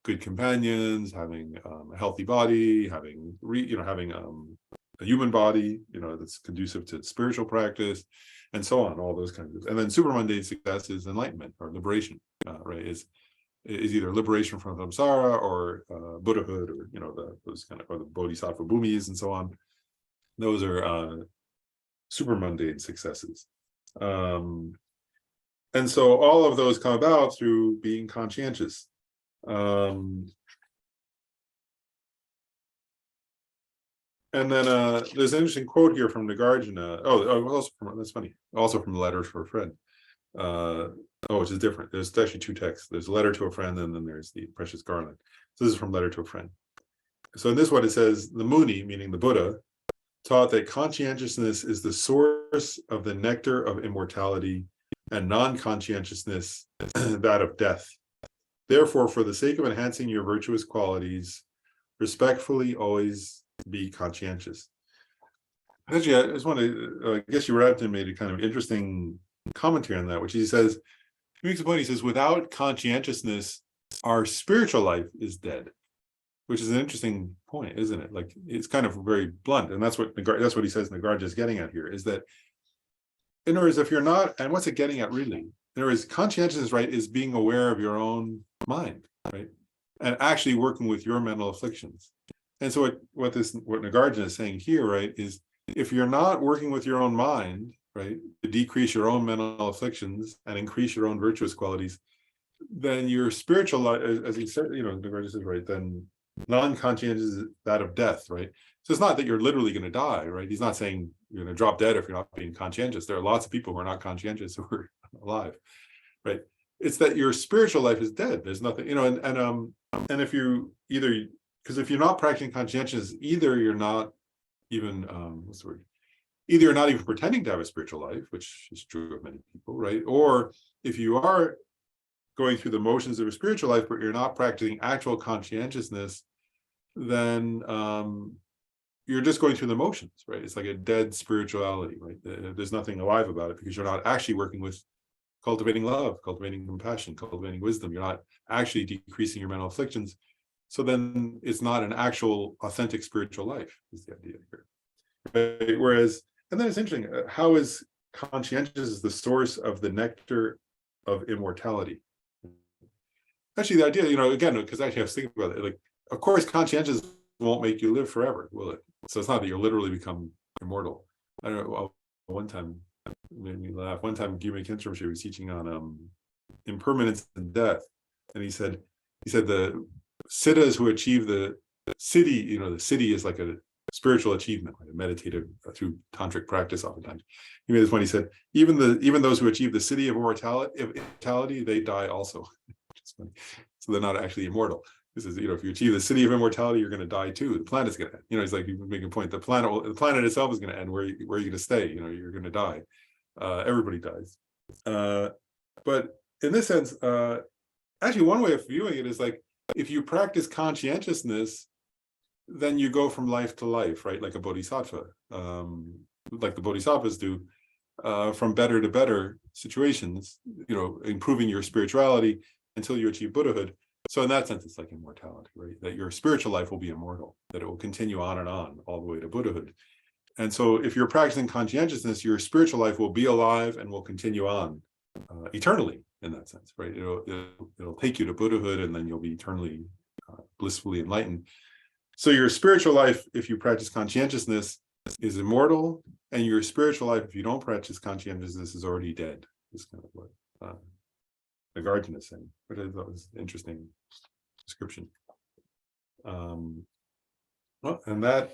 good companions, having a healthy body, having a human body, that's conducive to spiritual practice, and so on, all those kinds of. And then super mundane success is enlightenment or liberation, right? Is either liberation from samsara or Buddhahood, or those kind of, or the bodhisattva bhumis and so on. Those are super mundane successes. And so all of those come about through being conscientious. And then there's an interesting quote here from Nagarjuna. That's funny. Also from the letters for a friend. Which is different. There's actually two texts. There's a letter to a friend, and then there's the precious garland. So this is from letter to a friend. So in this one, it says, the Muni, meaning the Buddha, taught that conscientiousness is the source of the nectar of immortality, and non-conscientiousness that of death. Therefore, for the sake of enhancing your virtuous qualities, respectfully always be conscientious. Actually, I just want to, I guess Urabton made a kind of interesting commentary on that, which he says, he makes a point, he says, without conscientiousness, our spiritual life is dead, which is an interesting point, isn't it? Like, it's kind of very blunt, and that's what he says Nagarjuna is getting at here, is that, in other words, if you're not, and what's it getting at really? In other words, conscientiousness, right, is being aware of your own mind, right, and actually working with your mental afflictions. And so what Nagarjuna is saying here, right, is if you're not working with your own mind, right, to decrease your own mental afflictions and increase your own virtuous qualities, then your spiritual life, as he said, Nagarjuna says, right, then non-conscientious is that of death, right? So it's not that you're literally going to die, right? He's not saying you're going to drop dead if you're not being conscientious. There are lots of people who are not conscientious who are alive, right? It's that your spiritual life is dead. There's nothing, and if you either, because if you're not practicing conscientious, either you're not even either you're not even pretending to have a spiritual life, which is true of many people, right? Or if you are going through the motions of a spiritual life, but you're not practicing actual conscientiousness, then you're just going through the motions, right? It's like a dead spirituality, right? There's nothing alive about it because you're not actually working with cultivating love, cultivating compassion, cultivating wisdom. You're not actually decreasing your mental afflictions. So then it's not an actual authentic spiritual life, is the idea here. Right? Whereas, and then it's interesting, how is conscientiousness the source of the nectar of immortality? Actually, the idea, again, because actually I was thinking about it, like, of course, conscientiousness won't make you live forever, will it? So it's not that you'll literally become immortal. I don't know, one time, made me laugh. One time, Gyume Khentrumshi was teaching on impermanence and death. And he said the siddhas who achieve the siddhi, the siddhi is like a spiritual achievement, right? A meditative through tantric practice oftentimes. He made this point, he said, even those who achieve the siddhi of immortality, they die also. So they're not actually immortal. This is, if you achieve the siddhi of immortality, you're going to die too. The planet's going to end. He's like, he's making a point. The planet itself is going to end. Where are you going to stay? You're going to die. Everybody dies. But in this sense, actually, one way of viewing it is like, if you practice conscientiousness, then you go from life to life, right? Like a bodhisattva, like the bodhisattvas do, from better to better situations, improving your spirituality until you achieve Buddhahood. So in that sense, it's like immortality, right? That your spiritual life will be immortal, that it will continue on and on all the way to Buddhahood. And so if you're practicing conscientiousness, your spiritual life will be alive and will continue on eternally in that sense, right? It'll take you to Buddhahood, and then you'll be eternally blissfully enlightened. So your spiritual life, if you practice conscientiousness, is immortal, and your spiritual life, if you don't practice conscientiousness, is already dead. Is kind of what Nagarjuna is saying, which I thought was an interesting description. Well, and that,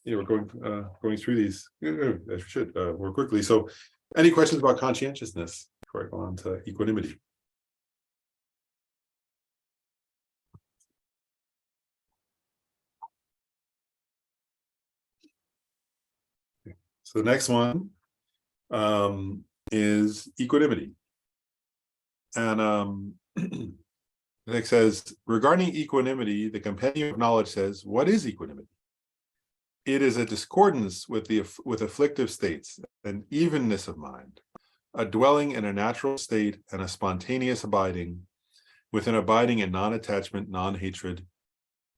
we're going through these, as we should, more quickly. So any questions about conscientiousness before I go on to equanimity? Okay. So the next one is equanimity. And it says, regarding equanimity, the Compendium of Knowledge says, what is equanimity? it is a discordance with with afflictive states, an evenness of mind, a dwelling in a natural state, and a spontaneous abiding, with an abiding in non-attachment, non-hatred,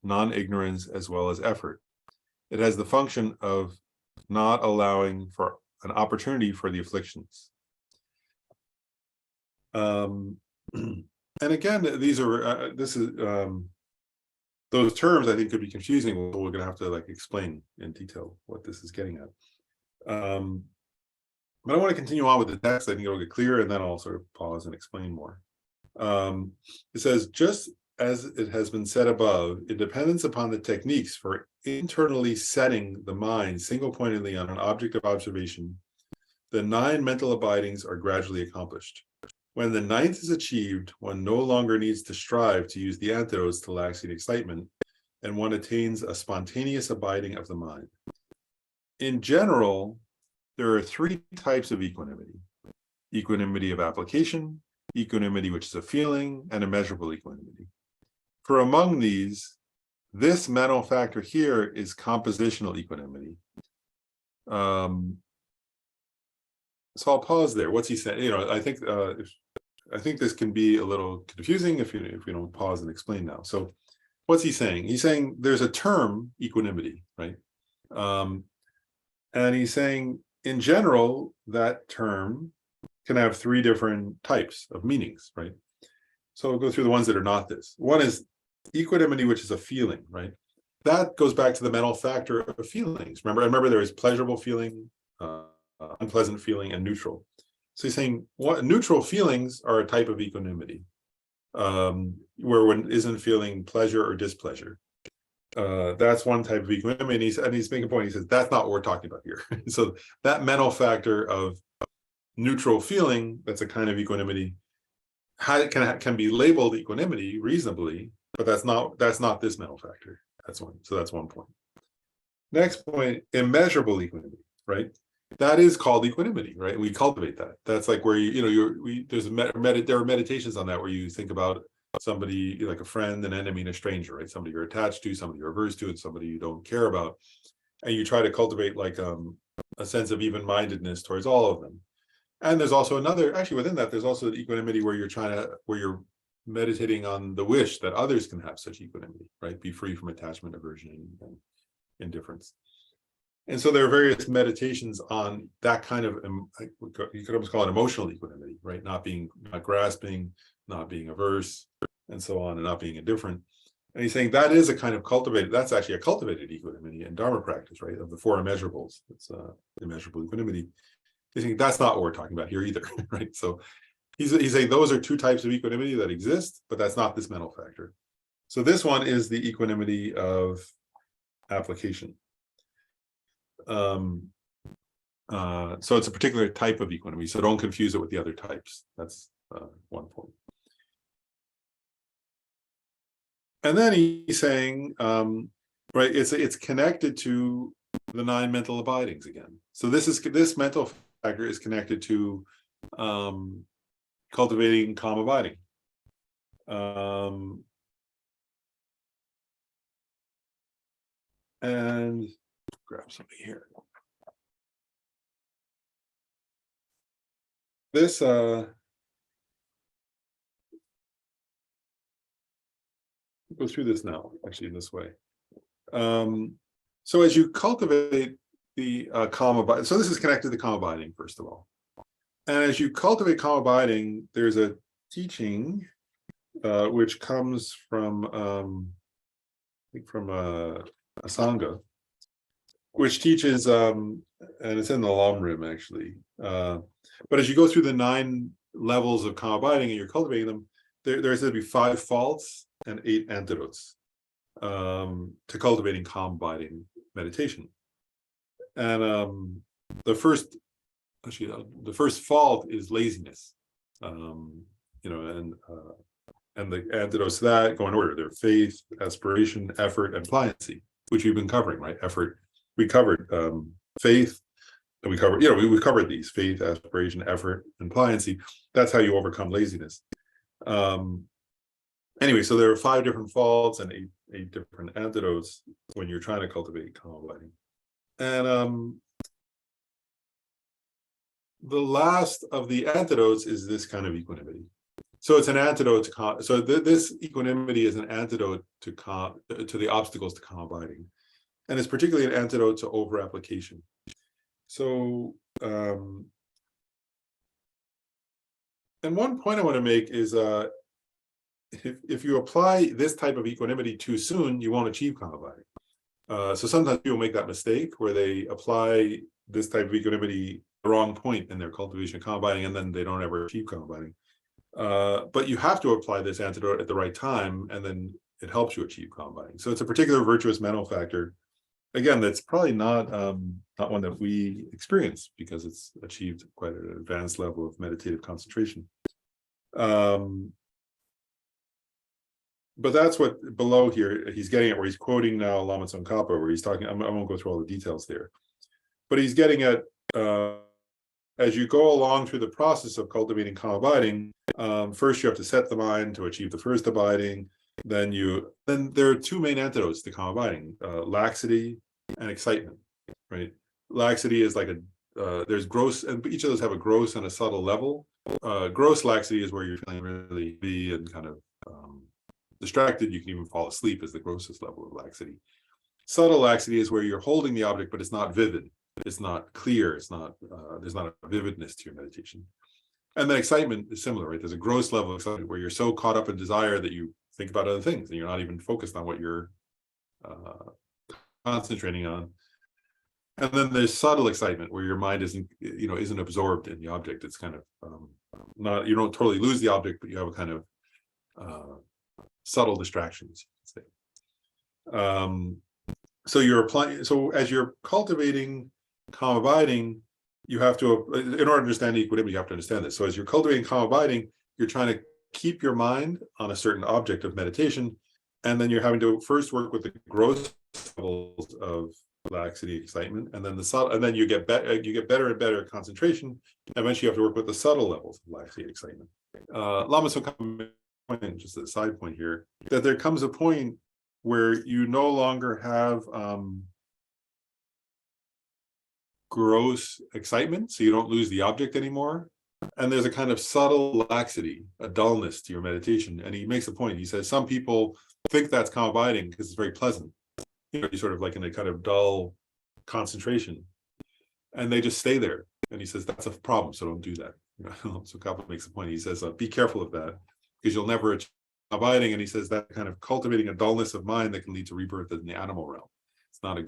non-ignorance, as well as effort. It has the function of not allowing for an opportunity for the afflictions. And again, these are those terms I think could be confusing. We're going to have to like explain in detail what this is getting at. But I want to continue on with the text. I think it'll get clear, and then I'll sort of pause and explain more. It says, just as it has been said above, in dependence upon the techniques for internally setting the mind single-pointedly on an object of observation, the 9 mental abidings are gradually accomplished. When the 9th is achieved, one no longer needs to strive to use the antidotes to laxing excitement, and one attains a spontaneous abiding of the mind. In general, there are 3 types of equanimity: equanimity of application, equanimity which is a feeling, and immeasurable equanimity. For among these, this mental factor here is compositional equanimity. So I'll pause there. What's he saying? I think this can be a little confusing if you don't pause and explain now. So what's he saying? He's saying there's a term, equanimity, right? And he's saying in general, that term can have 3 different types of meanings, right? So we'll go through the ones that are not this. One is equanimity, which is a feeling, right? That goes back to the mental factor of feelings. Remember there is pleasurable feeling, unpleasant feeling, and neutral. So he's saying what neutral feelings are a type of equanimity, where one isn't feeling pleasure or displeasure. That's one type of equanimity, and he's making a point. He says that's not what we're talking about here. So that mental factor of neutral feeling, that's a kind of equanimity, can be labeled equanimity reasonably, but that's not this mental factor. That's one point. Next point, immeasurable equanimity, right? That is called equanimity, right? We cultivate that. That's like where there are meditations on that where you think about somebody like a friend, an enemy, and a stranger, right? Somebody you're attached to, somebody you're averse to, and somebody you don't care about, and you try to cultivate like a sense of even-mindedness towards all of them. And there's also within that, there's also the equanimity where you're meditating on the wish that others can have such equanimity, right? Be free from attachment, aversion, and indifference. And so there are various meditations on that kind of, you could almost call it emotional equanimity, right? Not grasping, not being averse, and so on, and not being indifferent. And he's saying that is a kind of that's actually a cultivated equanimity in Dharma practice, right? Of the 4 immeasurables. It's immeasurable equanimity. He's saying that's not what we're talking about here either, right? So he's saying those are 2 types of equanimity that exist, but that's not this mental factor. So this one is the equanimity of application. So it's a particular type of equanimity, so don't confuse it with the other types. That's one point. And then he's saying, right, it's connected to the 9 mental abidings again. So this mental factor is connected to cultivating calm abiding. And grab something here. This go through this now, actually, in this way. So as you cultivate the calm abiding, so this is connected to calm abiding, first of all. And as you cultivate calm abiding, there's a teaching which comes from I think from a Sangha, which teaches, and it's in the Lamrim actually. But as you go through the 9 levels of calm abiding and you're cultivating them, there's going to be 5 faults and 8 antidotes to cultivating calm abiding meditation. And the first fault is laziness. And the antidotes to that go in order. They're faith, aspiration, effort, and pliancy, which we've been covering, right? Effort, we covered faith, and we covered these: faith, aspiration, effort, and pliancy. That's how you overcome laziness. Anyway, so there are 5 different faults and 8 different antidotes when you're trying to cultivate calm abiding. And the last of the antidotes is this kind of equanimity. So it's an antidote to this equanimity is an antidote to the obstacles to calm abiding, and it's particularly an antidote to over application. So and one point I want to make is if you apply this type of equanimity too soon, you won't achieve calm abiding. So sometimes people make that mistake where they apply this type of equanimity the wrong point in their cultivation of calm abiding, and then they don't ever achieve calm abiding. But you have to apply this antidote at the right time, and then it helps you achieve calm abiding. So it's a particular virtuous mental factor. Again, that's probably not one that we experience because it's achieved quite an advanced level of meditative concentration. But that's what below here he's getting at, where he's quoting now Lama Tsongkhapa, where he's talking. I won't go through all the details there, but he's getting at as you go along through the process of cultivating calm abiding, first you have to set the mind to achieve the first abiding. Then there are two main antidotes to calm abiding: laxity and excitement. Right? Laxity is like there's gross, and each of those have a gross and a subtle level. Gross laxity is where you're feeling really busy and kind of distracted. You can even fall asleep, is the grossest level of laxity. Subtle laxity is where you're holding the object, but it's not vivid. It's not clear. It's not. There's not a vividness to your meditation. And then excitement is similar, right? There's a gross level of excitement where you're so caught up in desire that you think about other things and you're not even focused on what you're concentrating on. And then there's subtle excitement where your mind isn't absorbed in the object. It's kind of not, you don't totally lose the object, but you have a kind of subtle distractions. So you're applying. So as you're cultivating calm abiding, you have to, in order to understand equanimity, you have to understand this. So as you're cultivating calm abiding, you're trying to keep your mind on a certain object of meditation, and then you're having to first work with the gross levels of laxity, excitement, and then the subtle, and then you get better and better at concentration. Eventually, you have to work with the subtle levels of laxity, excitement. Lama Tsongkhapa, just a side point here, that there comes a point where you no longer have gross excitement, so you don't lose the object anymore. And there's a kind of subtle laxity, a dullness to your meditation. And he makes a point. He says some people think that's calm abiding because it's very pleasant. You're sort of like in a kind of dull concentration, and they just stay there. And he says that's a problem, so don't do that. So Kaplan makes a point. He says be careful of that because you'll never achieve abiding. And he says that kind of cultivating a dullness of mind that can lead to rebirth in the animal realm. It's not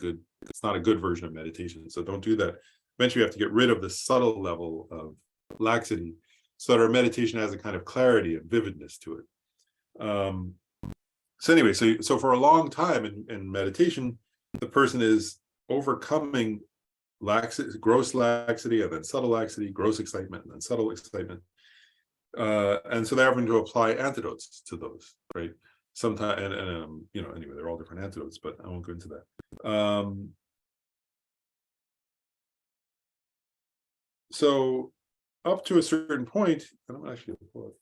a good version of meditation. So don't do that. Eventually, you have to get rid of the subtle level of laxity so that our meditation has a kind of clarity and vividness to it. So anyway, so for a long time in meditation, the person is overcoming gross laxity, and then subtle laxity, gross excitement, and then subtle excitement. And so they're having to apply antidotes to those, right? Sometimes, anyway, they're all different antidotes, but I won't go into that. So up to a certain point, I don't actually pull it.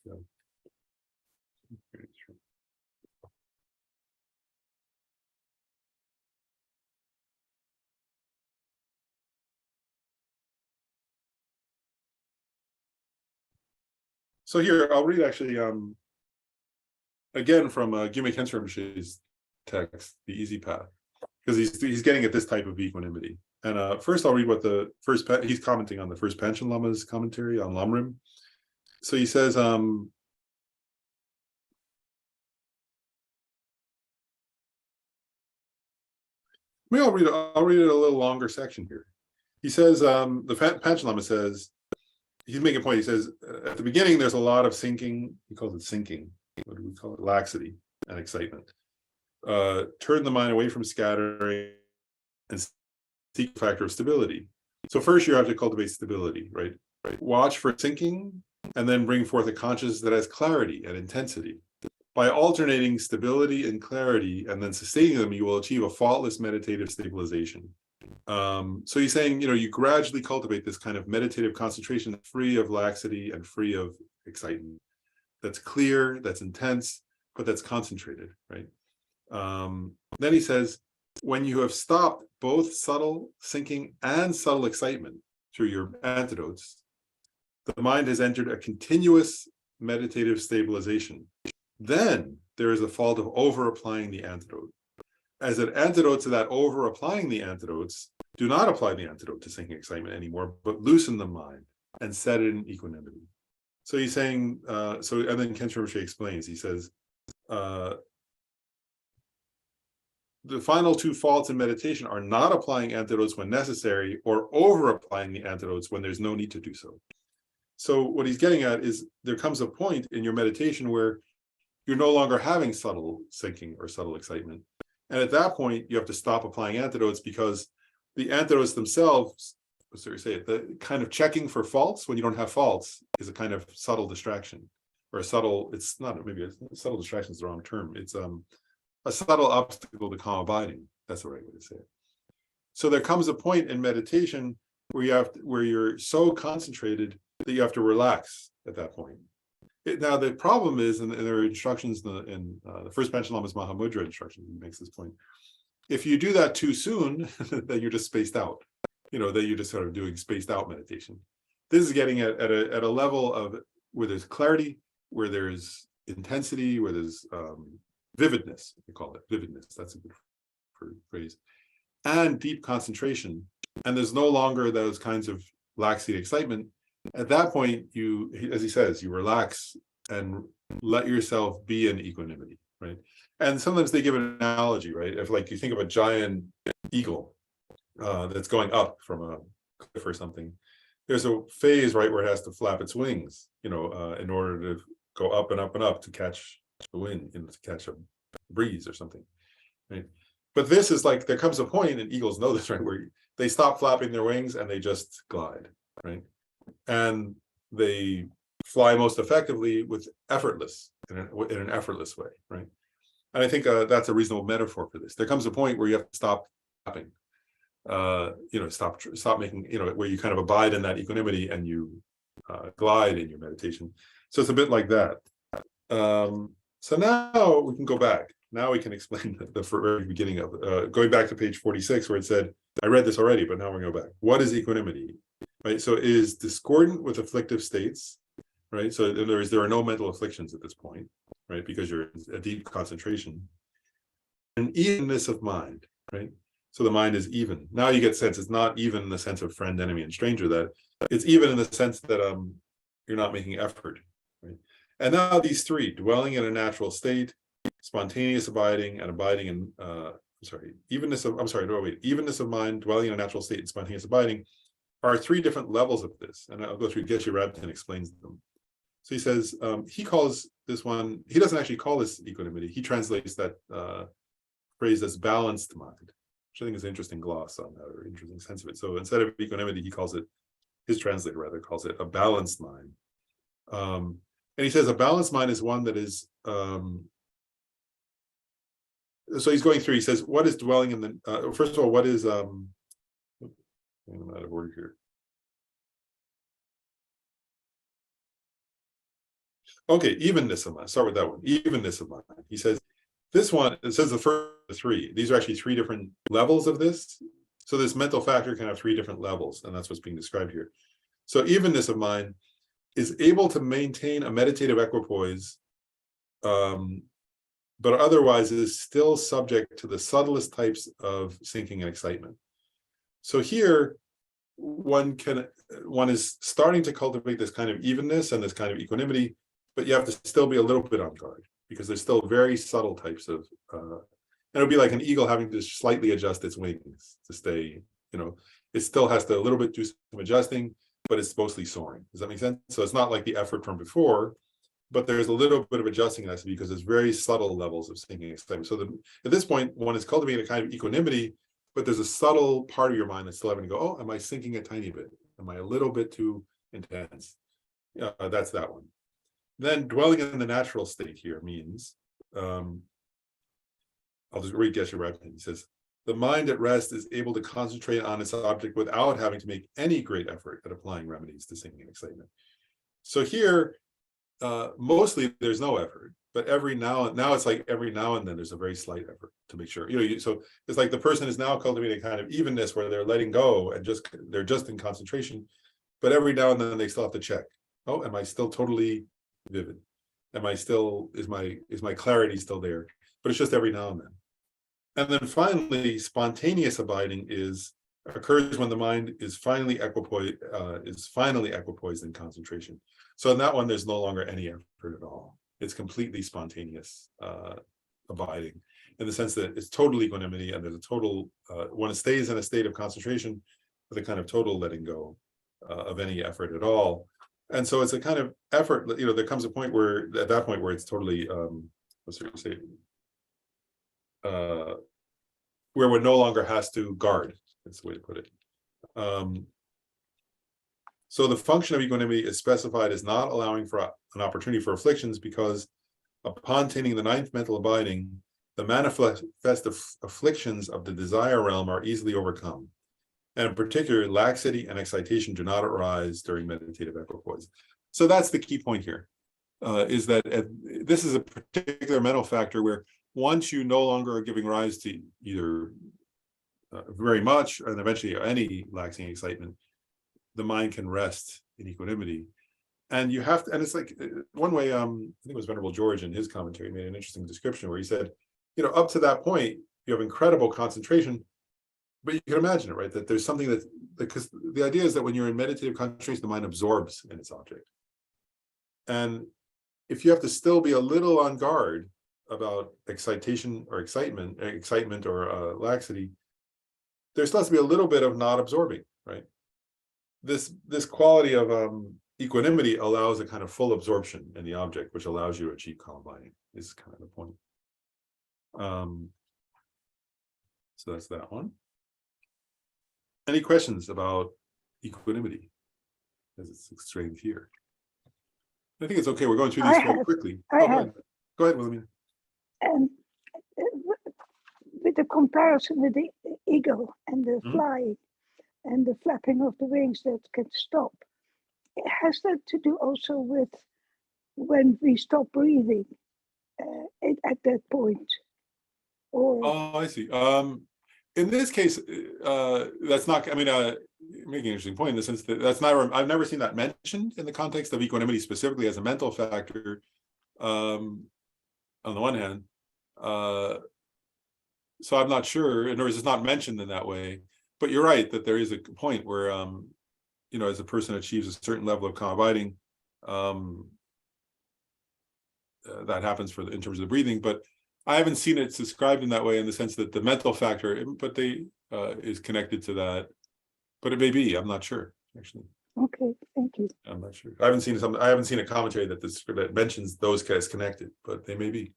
So here, I'll read actually, again from Gyume Khyentse Rinpoche's text, The Easy Path, because he's getting at this type of equanimity. And first I'll read what he's commenting on the first Panchen Lama's commentary on Lamrim. So he says, maybe I'll read it a little longer section here. He says, the Panchen Lama says, he's making a point. He says, at the beginning, there's a lot of sinking. He calls it sinking. What do we call it? Laxity and excitement. Turn the mind away from scattering and seek a factor of stability. So first you have to cultivate stability, right? Watch for sinking and then bring forth a consciousness that has clarity and intensity. By alternating stability and clarity and then sustaining them, you will achieve a faultless meditative stabilization. So he's saying, you gradually cultivate this kind of meditative concentration free of laxity and free of excitement. That's clear, that's intense, but that's concentrated, right? Then he says, when you have stopped both subtle sinking and subtle excitement through your antidotes, the mind has entered a continuous meditative stabilization. Then there is a fault of over applying the antidote. As an antidote to that over applying the antidotes, do not apply the antidote to sinking excitement anymore, but loosen the mind and set it in equanimity. So he's saying, and then Kensho Rinpoche explains, he says, the final two faults in meditation are not applying antidotes when necessary or over applying the antidotes when there's no need to do so. So what he's getting at is there comes a point in your meditation where you're no longer having subtle sinking or subtle excitement. And at that point, you have to stop applying antidotes, because the antidotes themselves, the kind of checking for faults when you don't have faults is a kind of subtle distraction, or a subtle, it's not, maybe a subtle distraction is the wrong term. It's a subtle obstacle to calm abiding. That's the right way to say it. So there comes a point in meditation where you're so concentrated that you have to relax at that point. Now the problem is, and there are instructions in the first Panchen Lama's Mahamudra instruction makes this point. If you do that too soon, then you're just spaced out. That you're just sort of doing spaced out meditation. This is getting at a level of where there's clarity, where there's intensity, where there's vividness. We call it vividness. That's a good phrase. And deep concentration. And there's no longer those kinds of laxity, excitement. At that point, as he says, you relax and let yourself be in equanimity, right? And sometimes they give an analogy, right? If like you think of a giant eagle that's going up from a cliff or something, there's a phase, right, where it has to flap its wings, in order to go up and up and up to catch the wind, to catch a breeze or something, right? But this is like, there comes a point, and eagles know this, right, where they stop flapping their wings and they just glide, right? And they fly most effectively with effortless, in an effortless way, right? And I think that's a reasonable metaphor for this. There comes a point where you have to stop flapping, stop making, where you kind of abide in that equanimity and you glide in your meditation. So it's a bit like that. So now we can go back. Now we can explain the very beginning of going back to page 46, where it said, I read this already, but now we're going to go back. What is equanimity? Right. So it is discordant with afflictive states. Right. So in other words, there are no mental afflictions at this point, right? Because you're in a deep concentration. And evenness of mind, right? So the mind is even. Now you get sense, it's not even in the sense of friend, enemy, and stranger, that it's even in the sense that you're not making effort, right? And now these three, dwelling in a natural state, spontaneous abiding, and abiding in evenness of mind, dwelling in a natural state, and spontaneous abiding are three different levels of this. And I'll go through, Geshe Rabten explains them. So he says, he calls this one, he doesn't actually call this equanimity. He translates that phrase as balanced mind, which I think is an interesting gloss on that, or interesting sense of it. So instead of equanimity, he calls it, his translator rather, calls it a balanced mind. And he says a balanced mind is one that is, so he's going through, he says, what is dwelling in the, first of all, what is, I'm out of order here. Okay, evenness of mind. Start with that one. Evenness of mind. He says this one, it says the first three. These are actually three different levels of this. So this mental factor can have three different levels, and that's what's being described here. So evenness of mind is able to maintain a meditative equipoise, but otherwise is still subject to the subtlest types of sinking and excitement. So here, one is starting to cultivate this kind of evenness and this kind of equanimity, but you have to still be a little bit on guard, because there's still very subtle types of, and it'll be like an eagle having to slightly adjust its wings to stay, it still has to a little bit do some adjusting, but it's mostly soaring. Does that make sense? So it's not like the effort from before, but there's a little bit of adjusting that because there's very subtle levels of sinking and excitement. So at this point, one is cultivating a kind of equanimity, but there's a subtle part of your mind that's still having to go, oh, am I sinking a tiny bit? Am I a little bit too intense? That's that one. Then dwelling in the natural state here means, I'll just read Geshe Rabten. He says, the mind at rest is able to concentrate on its object without having to make any great effort at applying remedies to sinking and excitement. So here, mostly there's no effort, but now it's like every now and then there's a very slight effort to make sure, so it's like the person is now cultivating kind of evenness where they're letting go and they're just in concentration, but every now and then they still have to check, oh, am I still totally vivid? Is my clarity still there? But it's just every now and then. And then finally, spontaneous abiding occurs when the mind is finally equipoised in concentration. So in that one, there's no longer any effort at all. It's completely spontaneous abiding, in the sense that it's total equanimity, and there's a total when it stays in a state of concentration with a kind of total letting go of any effort at all. And so it's a kind of effort, there comes a point where, at that point, where it's totally where one no longer has to guard. That's the way to put it. So the function of equanimity is specified as not allowing for an opportunity for afflictions, because upon attaining the ninth mental abiding, the manifest afflictions of the desire realm are easily overcome. And in particular, laxity and excitation do not arise during meditative equipoise. So that's the key point here, is that this is a particular mental factor where once you no longer are giving rise to either very much and eventually any laxing excitement, the mind can rest in equanimity. And you have to, and it's like one way, I think it was Venerable George in his commentary made an interesting description where he said, up to that point, you have incredible concentration, but you can imagine it, right? That there's something that, because the idea is that when you're in meditative concentration, the mind absorbs in its object. And if you have to still be a little on guard about excitation or excitement or laxity, there still has to be a little bit of not absorbing, right? This quality of equanimity allows a kind of full absorption in the object, which allows you to achieve calm abiding, is kind of the point. So that's that one. Any questions about equanimity as it's explained here? I think it's okay. We're going through these quite quickly. Go ahead, Wilhelmina. With the comparison with the eagle and the fly and the flapping of the wings that can stop, has that to do also with when we stop breathing at that point? Or I see. In this case, that's not, making an interesting point in the sense that that's not, I've never seen that mentioned in the context of equanimity specifically as a mental factor, on the one hand. So I'm not sure, in other words, it's not mentioned in that way, but you're right that there is a point where, as a person achieves a certain level of calm abiding, that happens in terms of the breathing, but I haven't seen it described in that way, in the sense that the mental factor, is connected to that, but it may be. I'm not sure, actually. Okay, thank you. I'm not sure. I haven't seen a commentary that mentions those guys connected, but they may be.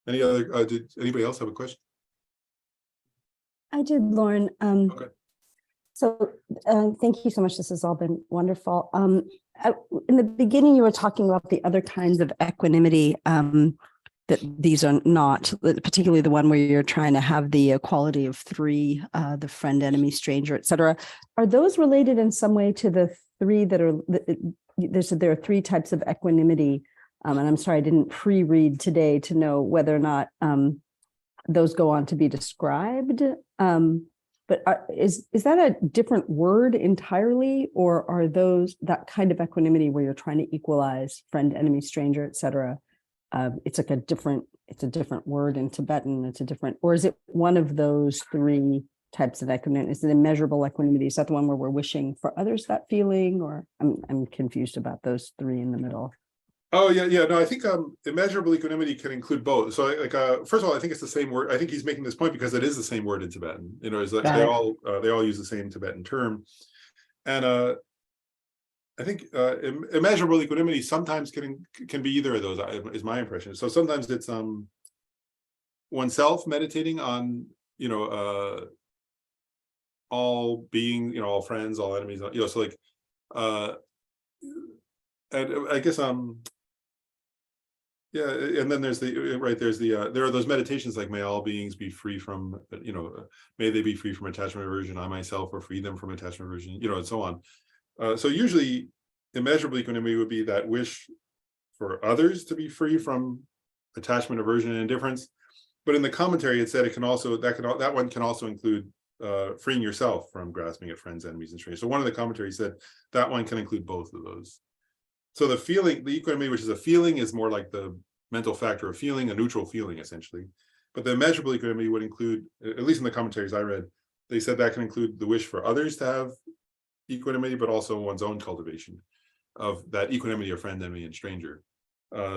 Any other? Did anybody else have a question? I did, Lauren. Okay. So thank you so much. This has all been wonderful. In the beginning, you were talking about the other kinds of equanimity, that these are not, particularly the one where you're trying to have the equality of three, the friend, enemy, stranger, et cetera. Are those related in some way to the three that are, there are three types of equanimity? And I'm sorry, I didn't pre-read today to know whether or not those go on to be described. But is that a different word entirely, or are those that kind of equanimity where you're trying to equalize friend, enemy, stranger, et cetera? It's a different word in Tibetan. It's a different, or is it one of those three types of equanimity? Is it immeasurable equanimity? Is that the one where we're wishing for others that feeling, or I'm confused about those three in the middle? Oh yeah. No, I think immeasurable equanimity can include both. So first of all, I think it's the same word. I think he's making this point because it is the same word in Tibetan. Is like they all use the same Tibetan term, and I think immeasurable equanimity sometimes can be either of those. Is my impression. So sometimes it's oneself meditating on all being, all friends, all enemies. So like, and I guess yeah, and then there's there are those meditations like may all beings be free from, may they be free from attachment aversion, I myself, or free them from attachment aversion, and so on. So usually immeasurable equanimity would be that wish for others to be free from attachment, aversion, and indifference. But in the commentary, it said it can also, that one can also include freeing yourself from grasping at friends, enemies, and strangers. So one of the commentaries said that one can include both of those. So the feeling, the equanimity, which is a feeling, is more like the mental factor of feeling, a neutral feeling, essentially. But the immeasurable equanimity would include, at least in the commentaries I read, they said that can include the wish for others to have equanimity, but also one's own cultivation of that equanimity of friend, enemy, and stranger.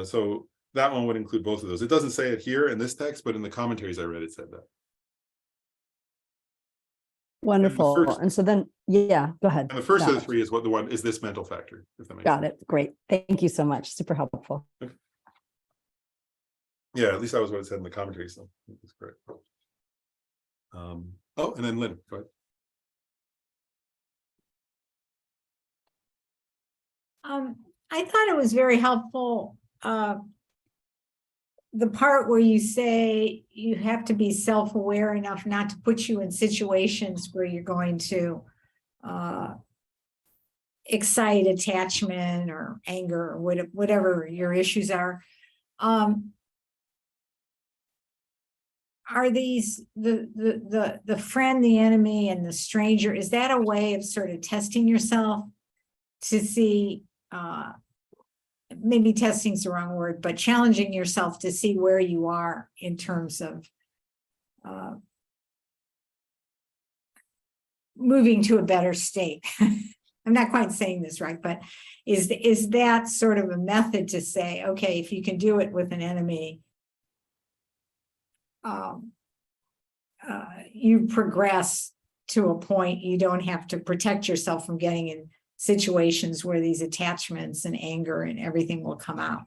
So that one would include both of those. It doesn't say it here in this text, but in the commentaries I read, it said that. Wonderful. And so then, yeah, go ahead. And the first of the three is what the one is this mental factor, if that makes sense. Got it. Great. Thank you so much. Super helpful. Okay. Yeah, at least that was what it said in the commentary. So that's correct. Oh, and then Lynn, go ahead. I thought it was very helpful. The part where you say you have to be self-aware enough not to put you in situations where you're going to excite attachment or anger or whatever your issues are. Are these the friend, the enemy, and the stranger? Is that a way of sort of testing yourself to see? Maybe testing is the wrong word, but challenging yourself to see where you are in terms of moving to a better state. I'm not quite saying this right, but is that sort of a method to say, okay, if you can do it with an enemy, you progress to a point you don't have to protect yourself from getting in situations where these attachments and anger and everything will come out.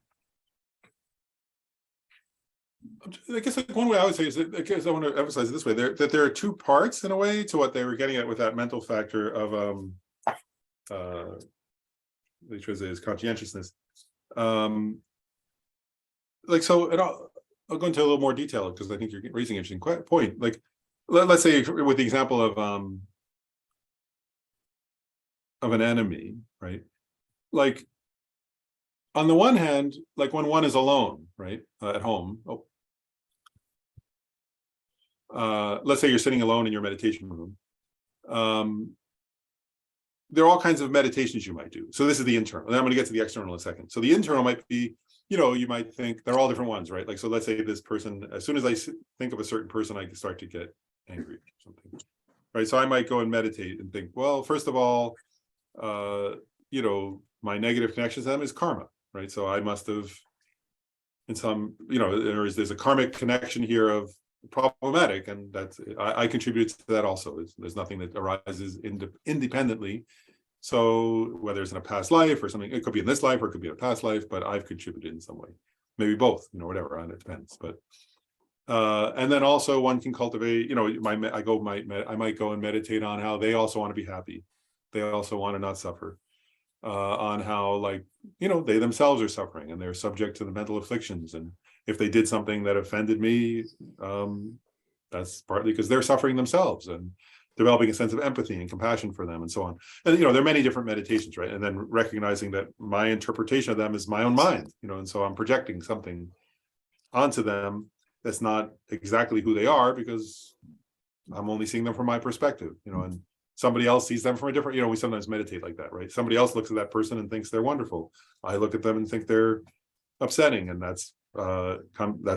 I guess like one way I would say is that, because I want to emphasize it this way, that there are two parts in a way to what they were getting at with that mental factor of which was his conscientiousness. Like, so, and I'll go into a little more detail because I think you're raising an interesting point. Like, let's say with the example of an enemy, right? Like, on the one hand, like when one is alone, right, at home. Let's say you're sitting alone in your meditation room. There are all kinds of meditations you might do. So this is the internal, and I'm going to get to the external in a second. So the internal might be, you might think they're all different ones, right? Like, so let's say this person, as soon as I think of a certain person, I can start to get angry or something, right? So I might go and meditate and think, well, first of all, my negative connection to them is karma, right? So I must have, in some, there's a karmic connection here of problematic, and that's I contributed to that also. There's nothing that arises independently. So whether it's in a past life or something, it could be in this life or it could be in a past life, but I've contributed in some way, maybe both, whatever, and it depends. But and then also one can cultivate, I might go and meditate on how they also want to be happy. They also want to not suffer, on how, like, they themselves are suffering and they're subject to the mental afflictions. And if they did something that offended me, that's partly because they're suffering themselves, and developing a sense of empathy and compassion for them and so on. And, there are many different meditations, right? And then recognizing that my interpretation of them is my own mind, and so I'm projecting something onto them that's not exactly who they are because I'm only seeing them from my perspective, and somebody else sees them from a different, we sometimes meditate like that, right? Somebody else looks at that person and thinks they're wonderful. I look at them and think they're upsetting, and that's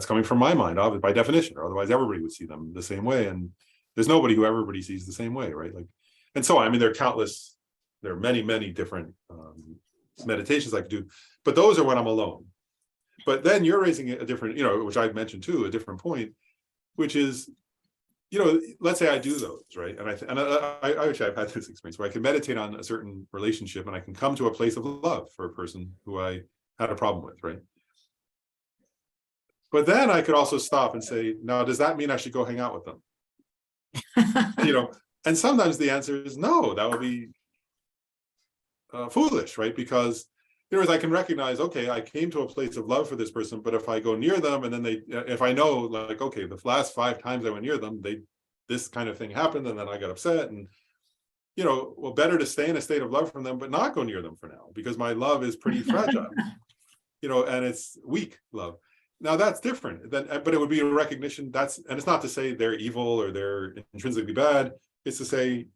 coming from my mind, obviously, by definition, or otherwise everybody would see them the same way. And there's nobody who everybody sees the same way, right? Like, and so, I mean, there are many, many different meditations I could do, but those are when I'm alone. But then you're raising a different, which I've mentioned too, a different point, which is, let's say I do those, right? And I actually, I've had this experience where I can meditate on a certain relationship and I can come to a place of love for a person who I had a problem with, right? But then I could also stop and say, now, does that mean I should go hang out with them? And sometimes the answer is no, that would be foolish, right? Because as I can recognize, okay, I came to a place of love for this person, but if I go near them and then if I know, like, okay, the last 5 times I went near them, this kind of thing happened, and then I got upset, and well, better to stay in a state of love from them, but not go near them for now, because my love is pretty fragile, and it's weak love. Now that's different. But it would be a recognition and it's not to say they're evil or they're intrinsically bad. It's to say,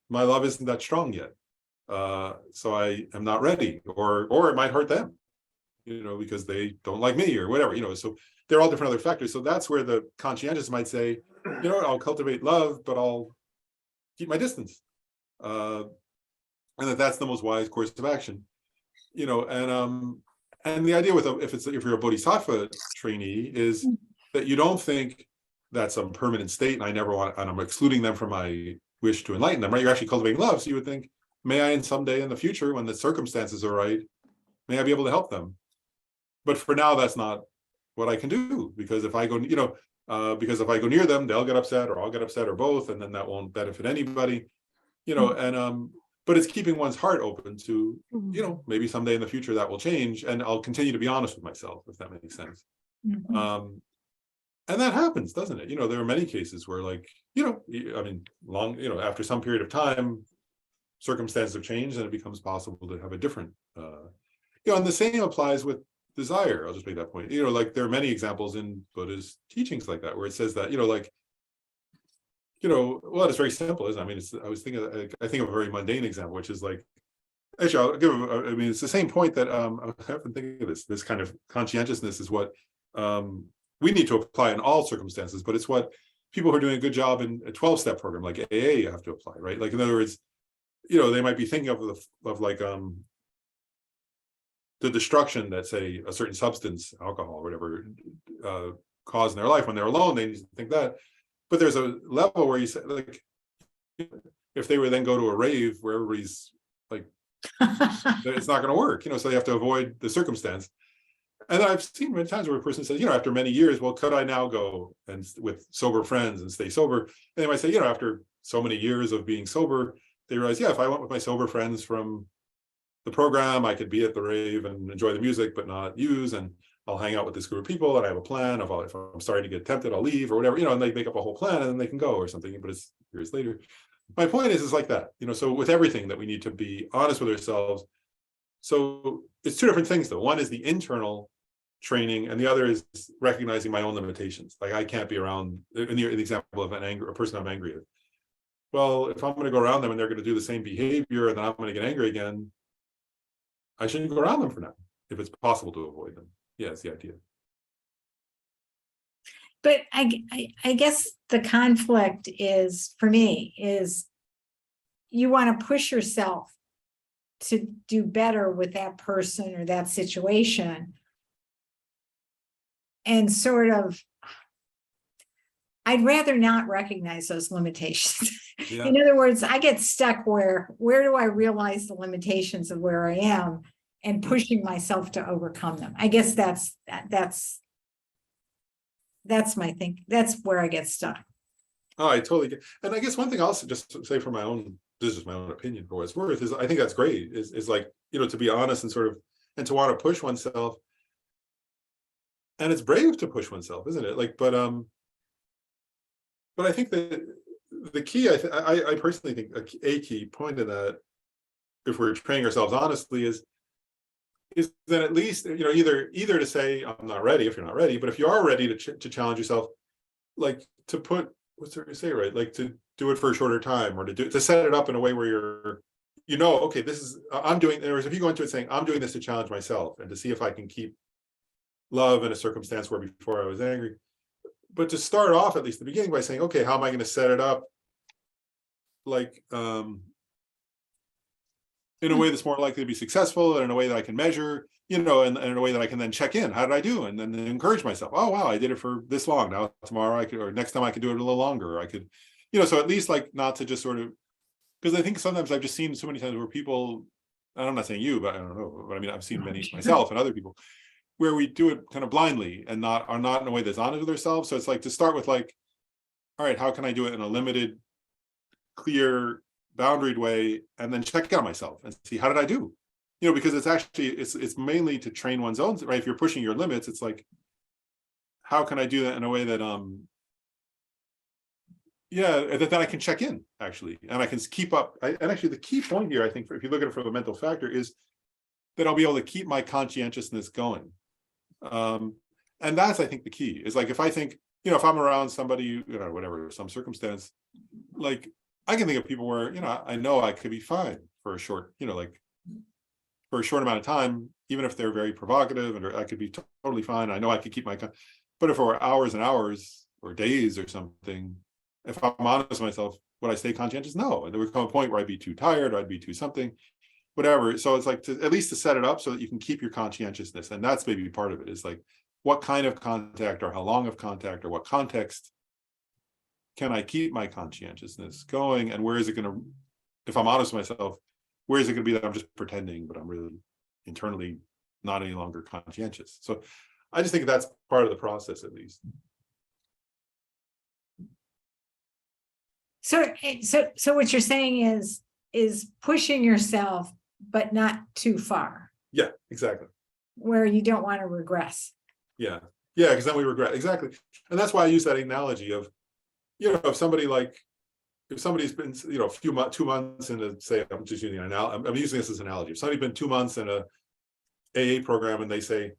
my love isn't that strong yet. So I am not ready, or it might hurt them, because they don't like me or whatever, so there are all different other factors. So that's where the conscientious might say, I'll cultivate love, but I'll keep my distance. And that's the most wise course of action, and the idea with if you're a bodhisattva trainee is that you don't think that's some permanent state and I'm excluding them from my wish to enlighten them, right? You're actually cultivating love. So you would think, may I someday in the future, when the circumstances are right, may I be able to help them? But for now, that's not what I can do, because if I go, because if I go near them, they'll get upset, or I'll get upset, or both, and then that won't benefit anybody, but it's keeping one's heart open to, maybe someday in the future that will change, and I'll continue to be honest with myself, if that makes sense. And that happens, doesn't it? There are many cases where, after some period of time, circumstances have changed and it becomes possible to have a different, and the same applies with desire. I'll just make that point. There are many examples in Buddha's teachings like that, where it says that, well, it's very simple, isn't it? I think of a very mundane example, which is actually, I'll give, it's the same point that I often think of this kind of conscientiousness is what we need to apply in all circumstances, but it's what people who are doing a good job in a 12-step program like AA have to apply, right? In other words, they might be thinking of the destruction that, say, a certain substance, alcohol or whatever, cause in their life when they're alone. They need to think that. But there's a level where you say, if they would then go to a rave where everybody's it's not going to work, so they have to avoid the circumstance. And I've seen many times where a person says, after many years, well, could I now go and with sober friends and stay sober? And they might say, after so many years of being sober, they realize, if I went with my sober friends from the program, I could be at the rave and enjoy the music, but not use, and I'll hang out with this group of people, and I have a plan of, if I'm starting to get tempted, I'll leave or whatever, and they make up a whole plan and then they can go or something, but it's years later. My point is like that, so with everything that we need to be honest with ourselves. So it's two different things though. One is the internal training, and the other is recognizing my own limitations. I can't be around, in the example of a person I'm angry at. Well, if I'm going to go around them and they're going to do the same behavior and then I'm going to get angry again, I shouldn't go around them for now, if it's possible to avoid them. Yeah, it's the idea. But I guess the conflict is, for me, is you want to push yourself to do better with that person or that situation. And sort of, I'd rather not recognize those limitations. Yeah. In other words, I get stuck where do I realize the limitations of where I am and pushing myself to overcome them? I guess that's my thing. That's where I get stuck. Oh, I totally get. And I guess one thing I'll just say for my own, this is my own opinion for what it's worth, is I think that's great, is to be honest and and to want to push oneself. And it's brave to push oneself, isn't it? But I think that the key, I personally think a key point in that, if we're training ourselves honestly, is that at least, either to say, I'm not ready if you're not ready, but if you are ready to challenge yourself, to put, what's there to say, right? To do it for a shorter time, or to set it up in a way where you're, okay, this is, I'm doing, in other words, if you go into it saying, I'm doing this to challenge myself and to see if I can keep love in a circumstance where before I was angry, but to start off at least the beginning by saying, okay, how am I going to set it up in a way that's more likely to be successful, and in a way that I can measure, and in a way that I can then check in. How did I do? And then encourage myself. Oh, wow, I did it for this long. Now tomorrow I could, or next time I could do it a little longer. I could, so at least not to just sort of, because I think sometimes I've just seen so many times where people, and I'm not saying you, but I don't know, but I've seen many myself and other people, where we do it kind of blindly and are not in a way that's honest with ourselves. So it's to start with all right, how can I do it in a limited, clear, boundaried way, and then check out myself and see, how did I do? Because it's actually, it's mainly to train one's own, right? If you're pushing your limits, it's how can I do that in a way that Yeah, and then I can check in actually, and I can keep up. And actually, the key point here, I think, if you look at it from a mental factor, is that I'll be able to keep my conscientiousness going. And that's, I think, the key is like, if I think, if I'm around somebody, whatever, some circumstance, like I can think of people where, I know I could be fine for a short, for a short amount of time, even if they're very provocative, and I could be totally fine. I know I could keep my, but if it were hours and hours or days or something, if I'm honest with myself, would I stay conscientious? No. And there would come a point where I'd be too tired, I'd be too something, whatever. So it's like, at least to set it up so that you can keep your conscientiousness. And that's maybe part of it, is like, what kind of contact, or how long of contact, or what context can I keep my conscientiousness going? And where is it going to, if I'm honest with myself, where is it going to be that I'm just pretending, but I'm really internally not any longer conscientious? So I just think that's part of the process, at least. So what you're saying is pushing yourself, but not too far, Yeah, exactly. where you don't want to regress. Yeah, because then we regret. Exactly. And that's why I use that analogy of, if somebody's been, a few months, 2 months into, say, I'm just using I'm using this as an analogy. If somebody's been 2 months in a AA program and they say,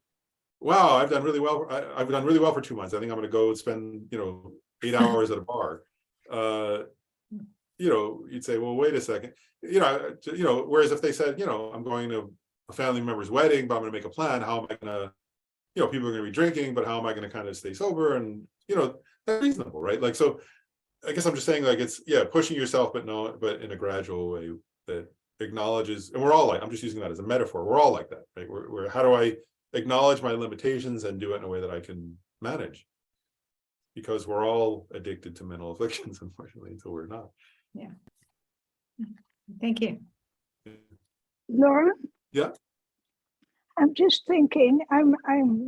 wow, I've done really well. I've done really well for 2 months. I think I'm going to go spend, 8 hours at a bar. You'd say, well, wait a second. Whereas if they said, I'm going to a family member's wedding, but I'm going to make a plan. How am I going to, people are going to be drinking, but how am I going to kind of stay sober? And, that's reasonable, right? Like, so I guess I'm just saying, like, it's, pushing yourself, but in a gradual way that acknowledges, and we're all like, I'm just using that as a metaphor. We're all like that, right? We're how do I acknowledge my limitations and do it in a way that I can manage? Because we're all addicted to mental afflictions, unfortunately, until we're not. Yeah. Thank you. Laura? Yeah. I'm just thinking, I'm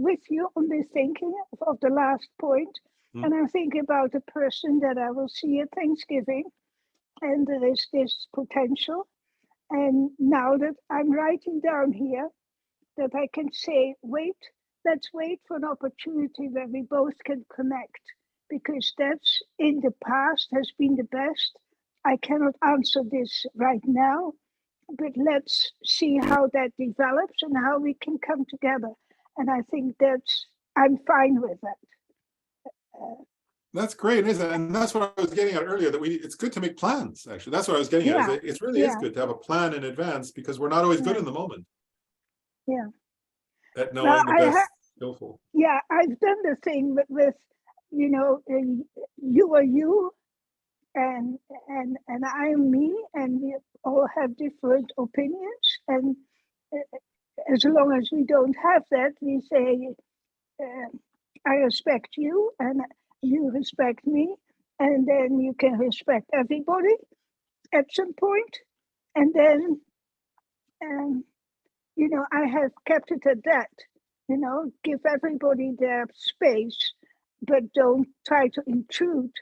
with you on this thinking of the last point. And I'm thinking about the person that I will see at Thanksgiving, and there is this potential. And now that I'm writing down here, that I can say, let's wait for an opportunity where we both can connect, because that's in the past has been the best. I cannot answer this right now, but let's see how that develops and how we can come together. And I think I'm fine with that. That's great, isn't it? And that's what I was getting at earlier, that it's good to make plans. Actually, that's what I was getting at. It really is good to have a plan in advance, because we're not always good in the moment. Yeah. At knowing the best skillful. Yeah, I've done the thing with you are you, and I am me, and we all have different opinions. And as long as we don't have that, we say, I respect you and you respect me, and then you can respect everybody at some point. And then, I have kept it at that, give everybody their space, but don't try to intrude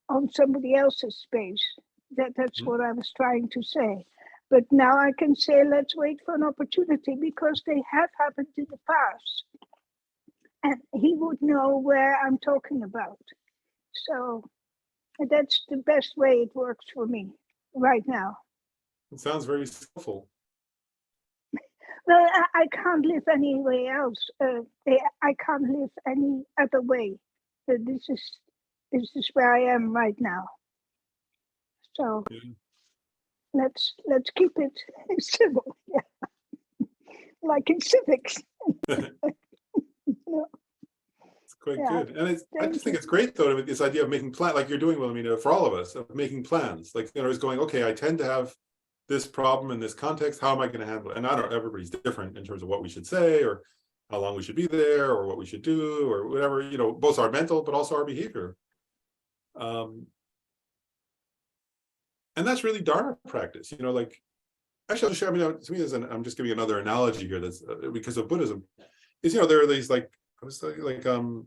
on somebody else's space. That's what I was trying to say. But now I can say, let's wait for an opportunity, because they have happened in the past. And he would know where I'm talking about. So that's the best way it works for me right now. It sounds very skillful. Well, I can't live any way else. I can't live any other way. This is where I am right now. So let's keep it civil, like in civics. It's quite good. And I just think it's great, though, this idea of making plans, like you're doing, Wilhelmina, for all of us, of making plans. Like, it's going, okay, I tend to have this problem in this context. How am I going to handle it? And I don't know, everybody's different in terms of what we should say, or how long we should be there, or what we should do, or whatever, both our mental, but also our behavior. And that's really Dharma practice, like, actually, I'll share, to me, I'm just giving another analogy here that's because of Buddhism, is, there are these, like, I was like, that,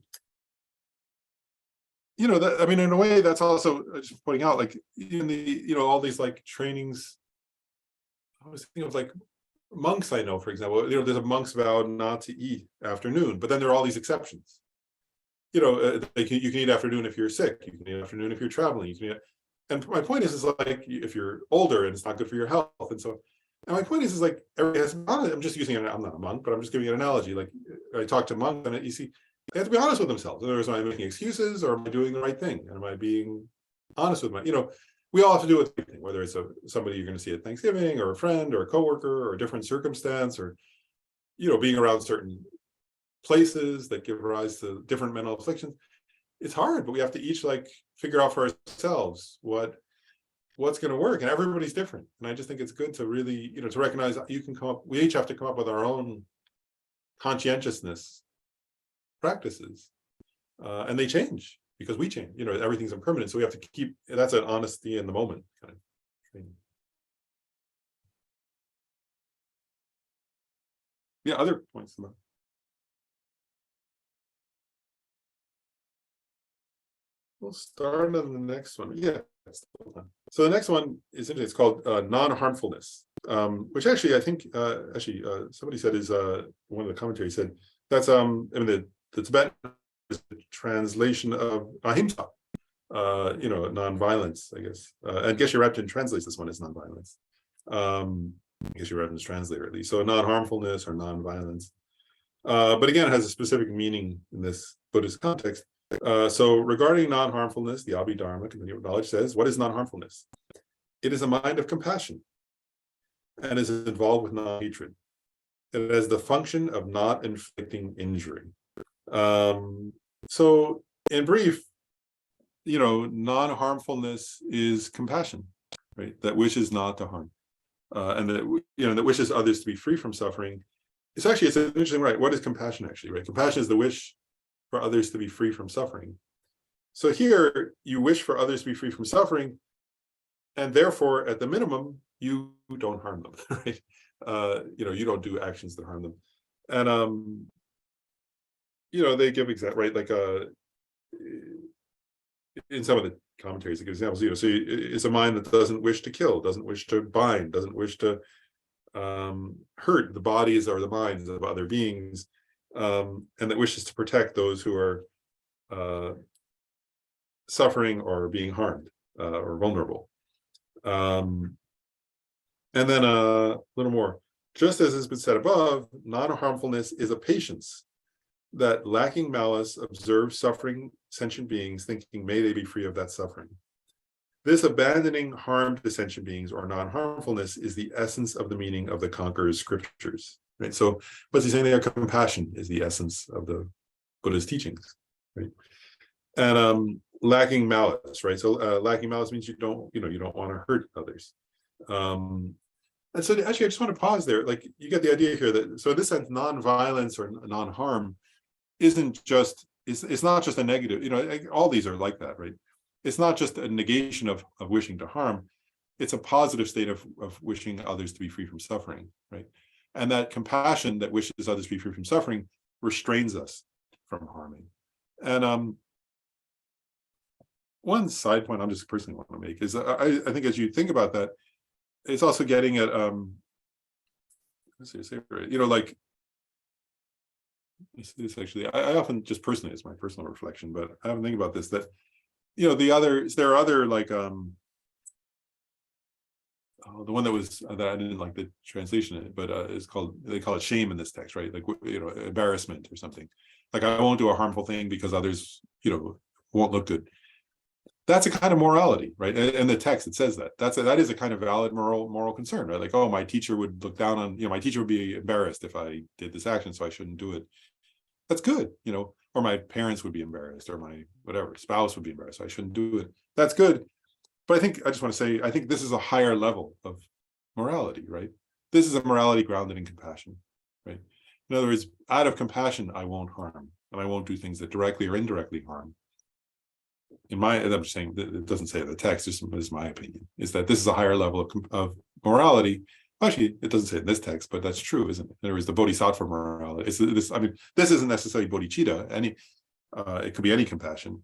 in a way, that's also just pointing out, like, in the, all these, like, trainings. I was thinking of, like, monks I know, for example, there's a monk's vow not to eat after noon, but then there are all these exceptions. you can eat afternoon if you're sick, you can eat afternoon if you're traveling, you can eat, and my point is like if you're older and it's not good for your health, and so. And my point is like everybody has. I'm just using it. I'm not a monk, but I'm just giving an analogy. Like I talk to monks, and you see, they have to be honest with themselves. In other words, am I making excuses, or am I doing the right thing? And am I being honest with we all have to do with everything, whether it's somebody you're going to see at Thanksgiving, or a friend, or a coworker, or a different circumstance, or being around certain places that give rise to different mental afflictions. It's hard, but we have to each like figure out for ourselves what's going to work, and everybody's different. And I just think it's good to really, to recognize you can come up, we each have to come up with our own conscientiousness practices, and they change because we change. Everything's impermanent, so we have to keep. That's an honesty in the moment kind of thing. Yeah, other points. We'll start on the next one. Yeah. So the next one is interesting. It's called non-harmfulness, which actually I think somebody said is one of the commentaries said that's the Tibetan translation of ahimsa, non-violence, I guess. And Geshe-Rebten translates this one as non-violence. Geshe-Rebten's translator at least. So non-harmfulness or non-violence. But again, it has a specific meaning in this Buddhist context. So regarding non-harmfulness, the Abhidharma, Compendium of Knowledge, says, what is non-harmfulness? It is a mind of compassion and is involved with non-hatred. It has the function of not inflicting injury. So in brief, non-harmfulness is compassion, right? That wishes not to harm. And that wishes others to be free from suffering. It's interesting, right? What is compassion actually, right? Compassion is the wish for others to be free from suffering. So here you wish for others to be free from suffering, and therefore, at the minimum, you don't harm them, right? You don't do actions that harm them. And they give examples, right? Like in some of the commentaries, they give examples. So it's a mind that doesn't wish to kill, doesn't wish to bind, doesn't wish to hurt the bodies or the minds of other beings. And that wishes to protect those who are suffering or being harmed or vulnerable. And then a little more. Just as has been said above, non-harmfulness is a patience that, lacking malice, observes suffering sentient beings, thinking, may they be free of that suffering. This abandoning harm to sentient beings or non-harmfulness is the essence of the meaning of the conqueror's scriptures. Right. So what's he saying there? Compassion is the essence of the Buddha's teachings, right? And lacking malice, right? So lacking malice means you don't want to hurt others. And so actually, I just want to pause there. Like you get the idea here that so in this sense, non-violence or non-harm isn't just it's not just a negative. All these are like that, right? It's not just a negation of wishing to harm. It's a positive state of wishing others to be free from suffering, right? And that compassion that wishes others to be free from suffering restrains us from harming. And one side point I just personally want to make is I think as you think about that, it's also getting at like it's actually I often just personally, it's my personal reflection, but I often think about this that there are other like the one that I didn't like the translation, but they call it shame in this text, right? Like embarrassment or something. Like I won't do a harmful thing because others won't look good. That's a kind of morality, right? In the text, it says that that is a kind of valid moral concern, right? Like, oh, my teacher would look down on, my teacher would be embarrassed if I did this action, so I shouldn't do it. That's good, or my parents would be embarrassed, or my spouse would be embarrassed, so I shouldn't do it. That's good. But I just want to say, I think this is a higher level of morality, right? This is a morality grounded in compassion, right? In other words, out of compassion, I won't harm, and I won't do things that directly or indirectly harm. I'm just saying, it doesn't say in the text, this is my opinion, is that this is a higher level of morality. Actually, it doesn't say in this text, but that's true, isn't it? In other words, the bodhisattva morality. This isn't necessarily bodhicitta. It could be any compassion.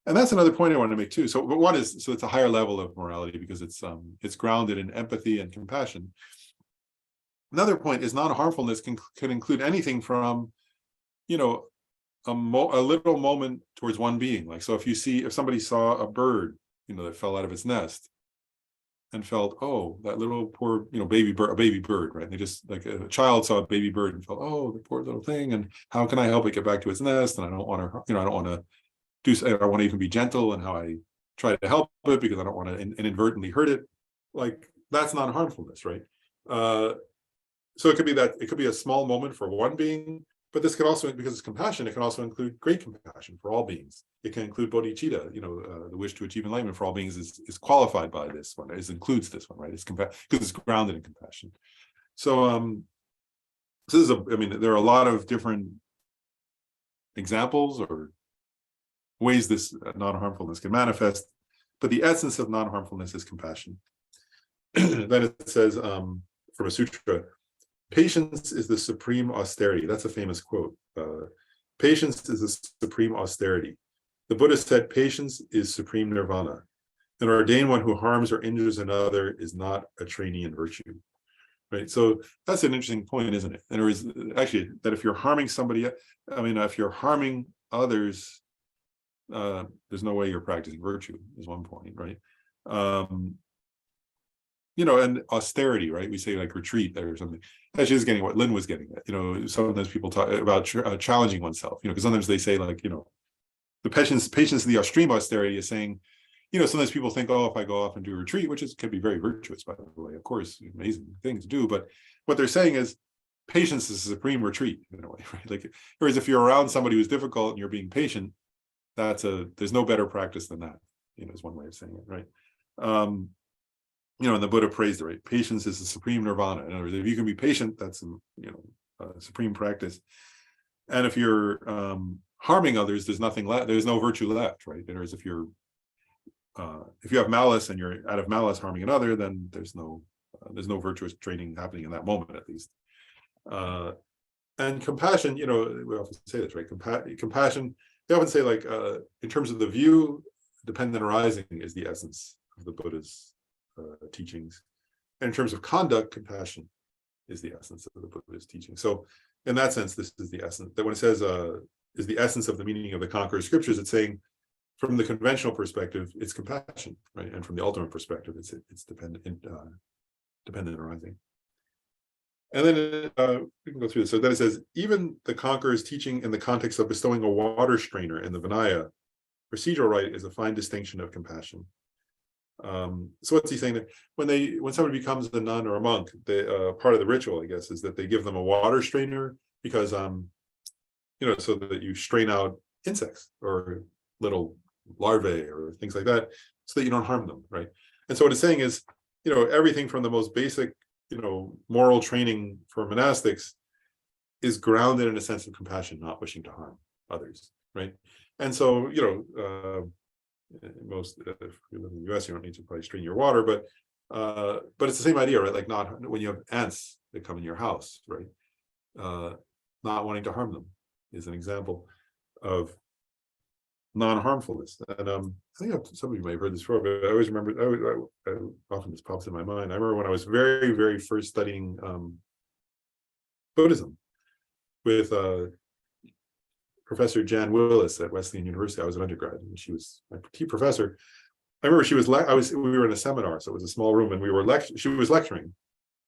And that's another point I want to make too. So it's a higher level of morality because it's grounded in empathy and compassion. Another point is non-harmfulness can include anything from, a little moment towards one being. Like, so if somebody saw a bird, that fell out of its nest and felt, oh, that little poor, baby bird, right? And they just, like, a child saw a baby bird and felt, oh, the poor little thing, and how can I help it get back to its nest? And I don't want to, I don't want to I want to even be gentle in how I try to help it, because I don't want to inadvertently hurt it. Like, that's non-harmfulness, right? So it could be a small moment for one being, but this could also, because it's compassion, it can also include great compassion for all beings. It can include bodhicitta, the wish to achieve enlightenment for all beings is qualified by this one, includes this one, right? It's because it's grounded in compassion. So this is there are a lot of different examples or ways this non-harmfulness can manifest, but the essence of non-harmfulness is compassion. Then it says, from a sutra, patience is the supreme austerity. That's a famous quote. Patience is the supreme austerity. The Buddha said, patience is supreme nirvana. An ordained one who harms or injures another is not a trainee in virtue. Right. So that's an interesting point, isn't it? And there is actually that if you're harming somebody, if you're harming others, there's no way you're practicing virtue, is one point, right? And austerity, right? We say like retreat or something. Actually, is getting what Lynn was getting at. Sometimes people talk about challenging oneself, because sometimes they say, like, the patience of the extreme austerity is saying, sometimes people think, oh, if I go off and do a retreat, which can be very virtuous, by the way, of course, amazing thing to do. But what they're saying is patience is a supreme retreat in a way, right? Like, whereas if you're around somebody who's difficult and you're being patient, there's no better practice than that, is one way of saying it, right? And the Buddha praised it, right? Patience is the supreme nirvana. In other words, if you can be patient, that's a supreme practice. And if you're harming others, there's nothing left. There's no virtue left, right? In other words, if you have malice and you're out of malice harming another, then there's no virtuous training happening in that moment, at least. And compassion, we often say this, right? Compassion. They often say, like, in terms of the view, dependent arising is the essence of the Buddha's teachings. And in terms of conduct, compassion is the essence of the Buddha's teaching. So in that sense, this is the essence. That when it says is the essence of the meaning of the Conqueror Scriptures, it's saying from the conventional perspective, it's compassion, right? And from the ultimate perspective, it's dependent arising. And then we can go through this. So then it says, even the Conqueror's teaching in the context of bestowing a water strainer in the Vinaya, procedural right is a fine distinction of compassion. So what's he saying? That when somebody becomes a nun or a monk, part of the ritual, I guess, is that they give them a water strainer because, so that you strain out insects or little larvae or things like that, so that you don't harm them, right? And so what it's saying is, everything from the most basic, moral training for monastics is grounded in a sense of compassion, not wishing to harm others, right? And so, most if you live in the US, you don't need to probably strain your water, but it's the same idea, right? Like, not when you have ants that come in your house, right? Not wanting to harm them is an example of non-harmfulness. And I think some of you may have heard this before, but I always remember, I often this pops in my mind. I remember when I was very, very first studying Buddhism with Professor Jan Willis at Wesleyan University. I was an undergrad, and she was my key professor. I remember she was we were in a seminar, so it was a small room, and she was lecturing,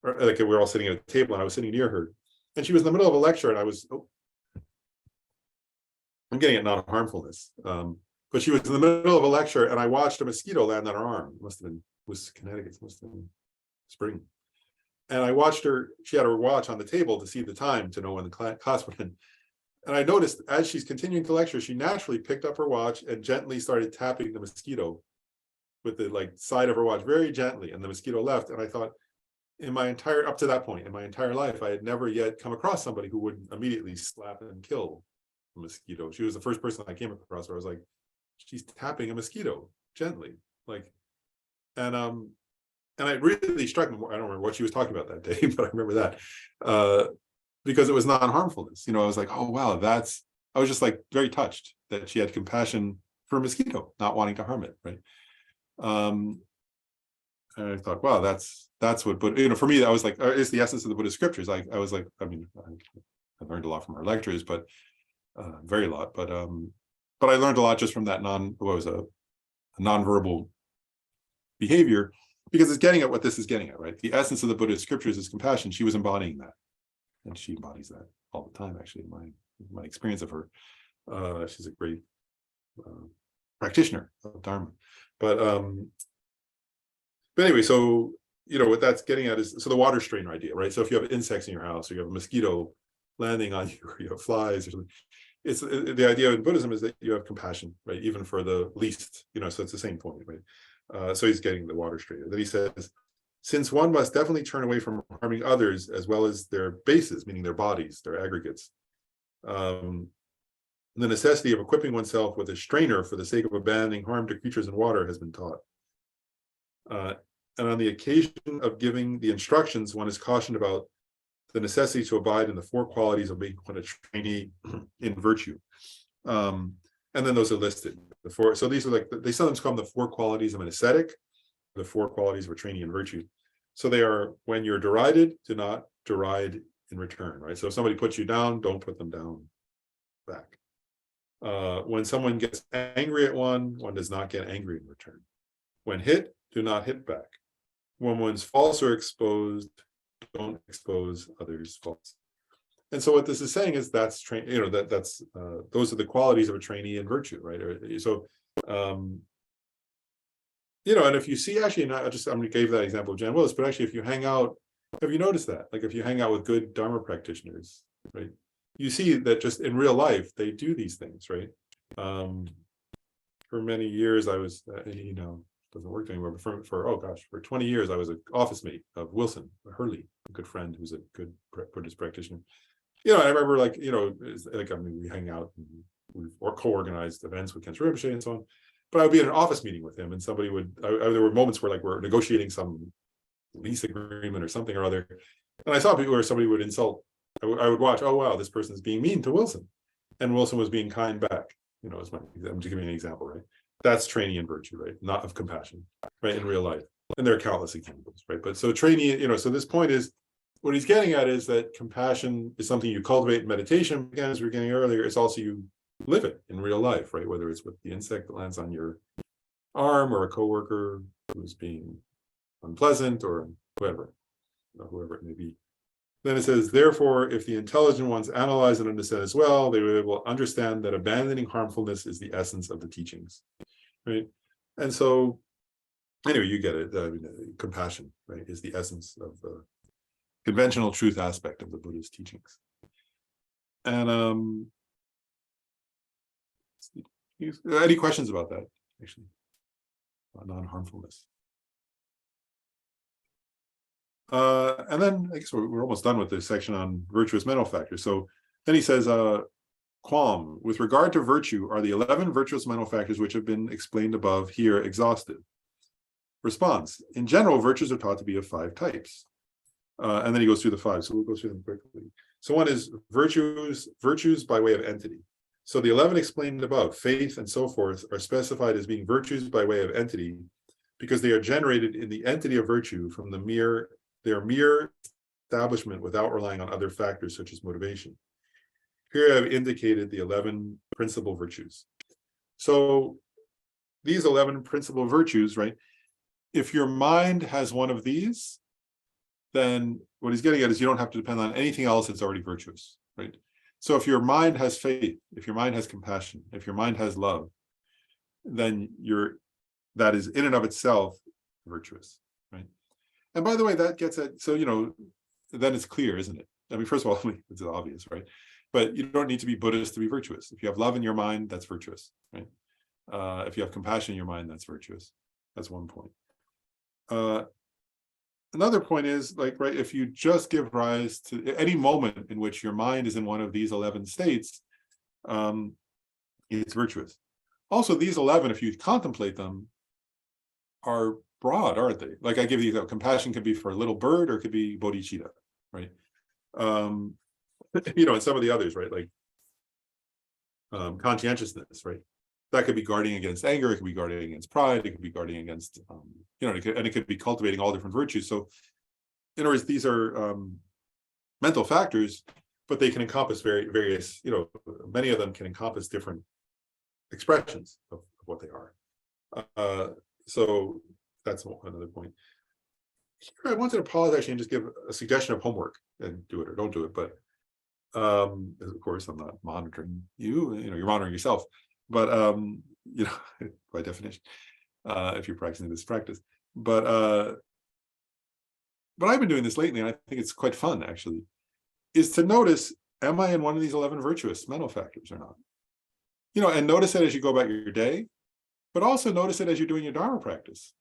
like we were all sitting at a table, and I was sitting near her, and she was in the middle of a lecture, and I'm getting at non-harmfulness, but she was in the middle of a lecture, and I watched a mosquito land on her arm. It was Connecticut, it must have been spring, and I watched her. She had her watch on the table to see the time to know when the class would end. And I noticed as she's continuing to lecture, she naturally picked up her watch and gently started tapping the mosquito with the side of her watch, very gently, and the mosquito left. And I thought, up to that point in my entire life, I had never yet come across somebody who would immediately slap and kill a mosquito. She was the first person I came across where I was like, she's tapping a mosquito gently, and it really struck me. I don't remember what she was talking about that day, but I remember that. Because it was non-harmfulness. I was like, oh, wow, I was just very touched that she had compassion for a mosquito, not wanting to harm it, right? And I thought, wow, that's what, but for me, that was it's the essence of the Buddhist scriptures. I was like, I learned a lot from her lectures, but very lot, but I learned a lot just from that nonverbal behavior, because it's getting at what this is getting at, right? The essence of the Buddhist scriptures is compassion. She was embodying that, and she embodies that all the time. Actually, my experience of her, she's a great practitioner of Dharma. But anyway, so what that's getting at is, so the water strainer idea, right? So if you have insects in your house, or you have a mosquito landing on you, or you have flies or something, it's the idea in Buddhism is that you have compassion, right? Even for the least, so it's the same point, right? So he's getting the water strainer. Then he says, since one must definitely turn away from harming others as well as their bases, meaning their bodies, their aggregates, the necessity of equipping oneself with a strainer for the sake of abandoning harm to creatures in water has been taught. And on the occasion of giving the instructions, one is cautioned about the necessity to abide in the 4 qualities of being a trainee in virtue. And then those are listed. So these are they sometimes call them the 4 qualities of an ascetic, the 4 qualities of a trainee in virtue. So they are, when you're derided, do not deride in return, right? So if somebody puts you down, don't put them down back. When someone gets angry at one does not get angry in return. When hit, do not hit back. When one's faults are exposed, don't expose others' faults. And so what this is saying is that's those are the qualities of a trainee in virtue, right? So and if you see, actually, I'm going to give that example of Jan Willis, but actually if you hang out, have you noticed that? Like if you hang out with good Dharma practitioners, right? You see that just in real life, they do these things, right? For many years, I was, doesn't work anymore, but for 20 years, I was an office mate of Wilson Hurley, a good friend who's a good Buddhist practitioner. I remember we hang out and we've co-organized events with Kensho Rinpoche and so on. But I would be in an office meeting with him, and somebody would, there were moments where we're negotiating some lease agreement or something or other. And I saw people where somebody would insult, I would watch, oh, wow, this person's being mean to Wilson. And Wilson was being kind back. I'm just giving you an example, right? That's trainee in virtue, right? Not of compassion, right? In real life. And there are countless examples, right? But so trainee, so this point is, what he's getting at is that compassion is something you cultivate in meditation. Again, as we were getting earlier, it's also you live it in real life, right? Whether it's with the insect that lands on your arm, or a coworker who's being unpleasant, or whoever it may be. Then it says, therefore, if the intelligent ones analyze and understand as well, they will understand that abandoning harmfulness is the essence of the teachings, right? And so, anyway, you get it. Compassion, right, is the essence of the conventional truth aspect of the Buddha's teachings. And any questions about that, actually, about non-harmfulness? And then I guess we're almost done with this section on virtuous mental factors. So then he says, qualm, with regard to virtue, are the 11 virtuous mental factors which have been explained above here exhaustive? Response, in general, virtues are taught to be of 5 types. And then he goes through the 5, so we'll go through them quickly. So one is virtues by way of entity. So the 11 explained above, faith and so forth, are specified as being virtues by way of entity because they are generated in the entity of virtue from their mere establishment without relying on other factors such as motivation. Here I have indicated the 11 principal virtues. So these 11 principal virtues, right? If your mind has one of these, then what he's getting at is you don't have to depend on anything else that's already virtuous, right? So if your mind has faith, if your mind has compassion, if your mind has love, then that is in and of itself virtuous, right? And by the way, that gets at, so, then it's clear, isn't it? I mean, first of all, it's obvious, right? But you don't need to be Buddhist to be virtuous. If you have love in your mind, that's virtuous, right? If you have compassion in your mind, that's virtuous. That's one point. Another point is, right, if you just give rise to any moment in which your mind is in one of these 11 states, it's virtuous. Also, these 11, if you contemplate them, are broad, aren't they? Like I give you, compassion could be for a little bird, or it could be bodhicitta, right? And some of the others, right? Like conscientiousness, right? That could be guarding against anger, it could be guarding against pride, it could be guarding against, it could be cultivating all different virtues. So, in other words, these are mental factors, but they can encompass various, many of them can encompass different expressions of what they are. So that's another point. Here I wanted to pause actually and just give a suggestion of homework, and do it or don't do it. But of course, I'm not monitoring you. You're monitoring yourself. But by definition, if you're practicing this practice. But I've been doing this lately, and I think it's quite fun actually, is to notice, am I in one of these 11 virtuous mental factors or not? And notice it as you go about your day, but also notice it as you're doing your Dharma practice.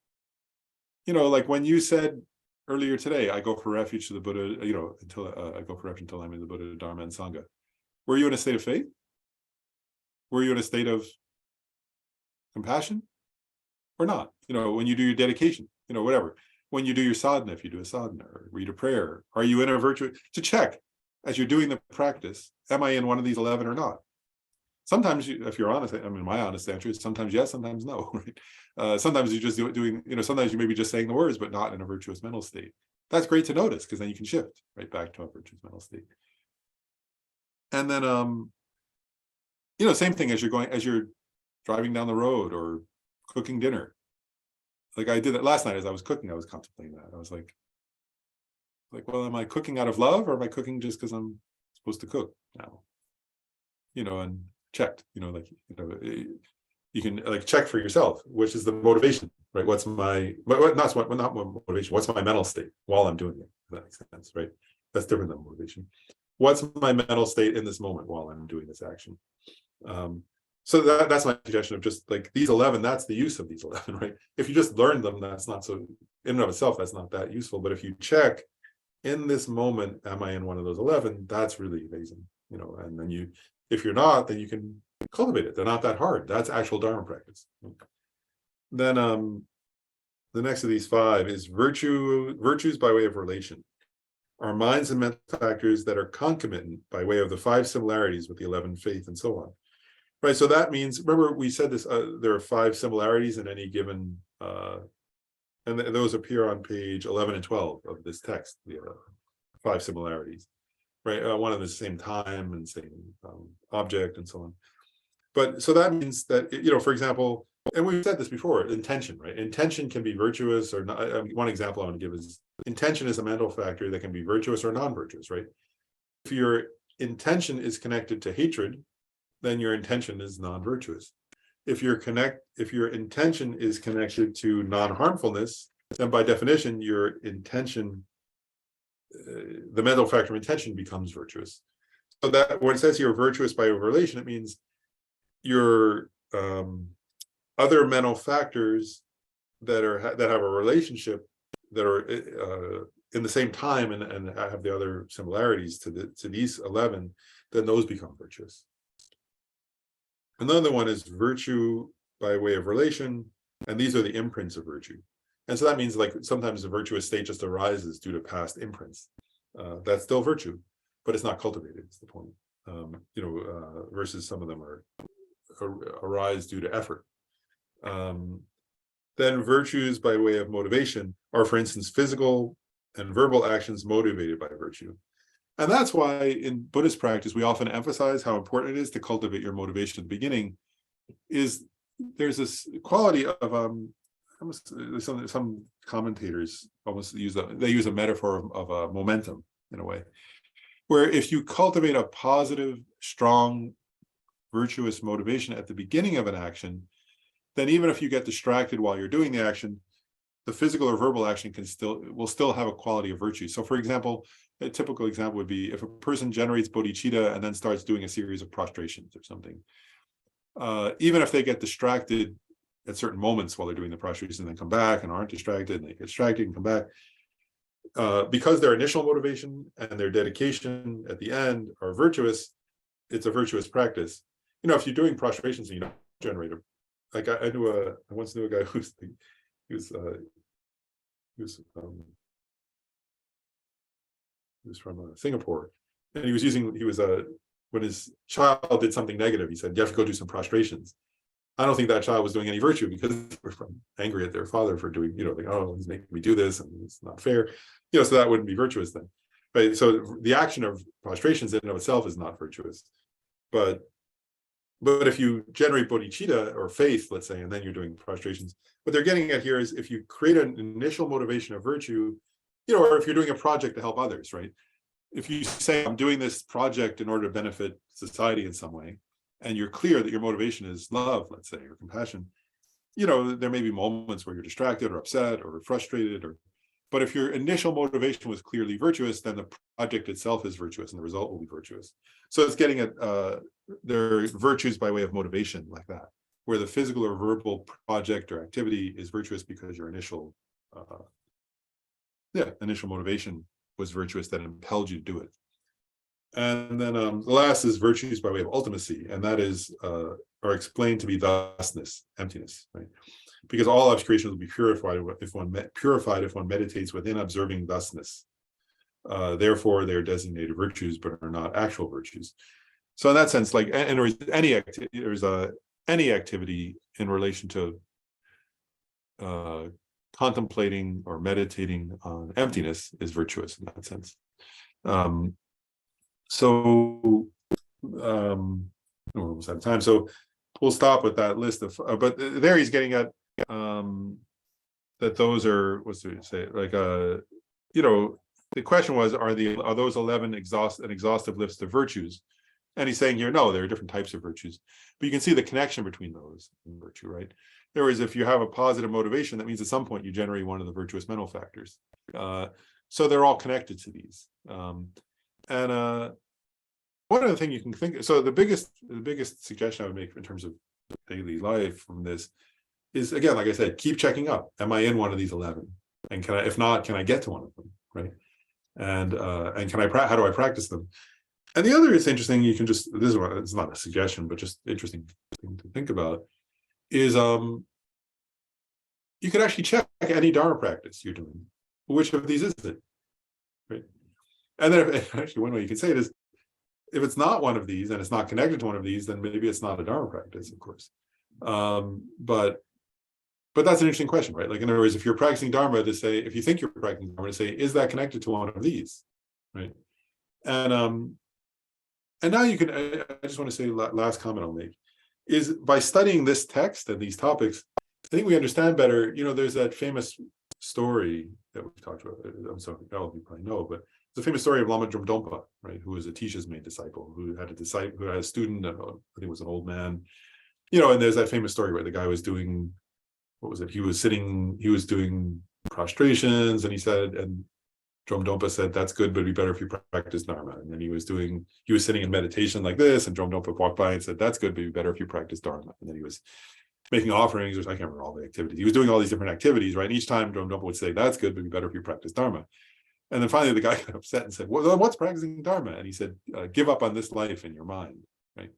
Like when you said earlier today, I go for refuge to the Buddha, until I go for refuge until I'm in the Buddha, Dharma, and Sangha. Were you in a state of faith? Were you in a state of compassion or not? When you do your dedication, whatever. When you do your sadhana, if you do a sadhana or read a prayer, are you in a virtue? To check as you're doing the practice, am I in one of these 11 or not? Sometimes, if you're honest, my honest answer is sometimes yes, sometimes no. Right? Sometimes you just doing, sometimes you may be just saying the words, but not in a virtuous mental state. That's great to notice, because then you can shift right back to a virtuous mental state. And then, same thing as you're driving down the road or cooking dinner. Like I did it last night as I was cooking, I was contemplating that. I was like, well, am I cooking out of love, or am I cooking just because I'm supposed to cook now? And checked, you can like check for yourself, which is the motivation, right? What's my, not motivation, what's my mental state while I'm doing it? If that makes sense, right? That's different than motivation. What's my mental state in this moment while I'm doing this action? So that's my suggestion of just like these 11, that's the use of these 11, right? If you just learn them, that's not so, in and of itself, that's not that useful. But if you check in this moment, am I in one of those 11? That's really amazing, and then if you're not, then you can cultivate it. They're not that hard. That's actual Dharma practice. Then the next of these 5 is virtues by way of relation. Are minds and mental factors that are concomitant by way of the 5 similarities with the 11 faith and so on. Right. So that means, remember we said this, there are 5 similarities in any given, and those appear on page 11 and 12 of this text, the 5 similarities. Right, one and the same time and same object and so on. But so that means that, for example, and we've said this before, intention, right? Intention can be virtuous or not. One example I want to give is intention is a mental factor that can be virtuous or non-virtuous, right? If your intention is connected to hatred, then your intention is non-virtuous. If your intention is connected to non-harmfulness, then by definition, your intention, the mental factor of intention becomes virtuous. So that when it says here virtuous by relation, it means your other mental factors that have a relationship, that are in the same time and have the other similarities to these 11, then those become virtuous. Another one is virtue by way of relation, and these are the imprints of virtue. And so that means like sometimes a virtuous state just arises due to past imprints. That's still virtue, but it's not cultivated, is the point. Versus some of them arise due to effort. Then virtues by way of motivation are, for instance, physical and verbal actions motivated by virtue. And that's why in Buddhist practice, we often emphasize how important it is to cultivate your motivation at the beginning. There's this quality of some commentators almost use a metaphor of a momentum in a way, where if you cultivate a positive, strong, virtuous motivation at the beginning of an action, then even if you get distracted while you're doing the action, the physical or verbal action will still have a quality of virtue. So for example, a typical example would be if a person generates bodhicitta and then starts doing a series of prostrations or something. Even if they get distracted at certain moments while they're doing the prostrations and then come back and aren't distracted and they get distracted and come back, because their initial motivation and their dedication at the end are virtuous, it's a virtuous practice. If you're doing prostrations and you don't generate like I once knew a guy who was from Singapore, and when his child did something negative, he said, you have to go do some prostrations. I don't think that child was doing any virtue, because they were angry at their father for doing, like, oh, he's making me do this and it's not fair, so that wouldn't be virtuous then. right? So the action of prostrations in and of itself is not virtuous, but if you generate bodhicitta or faith, let's say, and then you're doing prostrations, what they're getting at here is if you create an initial motivation of virtue, or if you're doing a project to help others, right? If you say, I'm doing this project in order to benefit society in some way, and you're clear that your motivation is love, let's say, or compassion, there may be moments where you're distracted or upset or frustrated, but if your initial motivation was clearly virtuous, then the project itself is virtuous and the result will be virtuous. So it's getting at there are virtues by way of motivation like that, where the physical or verbal project or activity is virtuous because your initial motivation was virtuous that impelled you to do it. And then the last is virtues by way of ultimacy, and that is are explained to be thusness, emptiness, right? Because all obscurations will be purified if one meditates within observing thusness. Therefore, they are designated virtues, but are not actual virtues. So in that sense, like, and there's any activity in relation to contemplating or meditating on emptiness is virtuous in that sense. We're almost out of time, so we'll stop with that list of. But there he's getting at that those are, what's to say, like the question was, are those 11 an exhaustive list of virtues? And he's saying here, no, there are different types of virtues, but you can see the connection between those and virtue, right? In other words, if you have a positive motivation, that means at some point you generate one of the virtuous mental factors. So they're all connected to these. And one other thing you can think, so the biggest suggestion I would make in terms of daily life from this is, again, like I said, keep checking up. Am I in one of these 11? And if not, can I get to one of them, right? And how do I practice them? And the other is interesting, you can just, this is one, it's not a suggestion, but just interesting thing to think about, is you could actually check any Dharma practice you're doing. Which of these is it? Right? And then actually one way you could say it is, if it's not one of these and it's not connected to one of these, then maybe it's not a Dharma practice, of course. But that's an interesting question, right? Like, in other words, if you're practicing Dharma, to say, if you think you're practicing Dharma, to say, is that connected to one of these, right? And now you can, I just want to say, last comment I'll make, is by studying this text and these topics, I think we understand better. There's that famous story that we've talked about. I'm sorry, all of you probably know, but it's a famous story of Lama Dromdonpa, right? Who was Atisha's main disciple, who had a student, I think it was an old man. And there's that famous story where the guy was doing, what was it? He was doing prostrations, and he said, and Dromdonpa said, that's good, but it'd be better if you practice Dharma. And then he was sitting in meditation like this, and Dromdonpa walked by and said, that's good, but it'd be better if you practice Dharma. And then he was making offerings, or I can't remember all the activities. He was doing all these different activities, right? And each time Dromdonpa would say, that's good, but it'd be better if you practice Dharma. And then finally the guy got upset and said, well, what's practicing Dharma? And he said, give up on this life in your mind, right?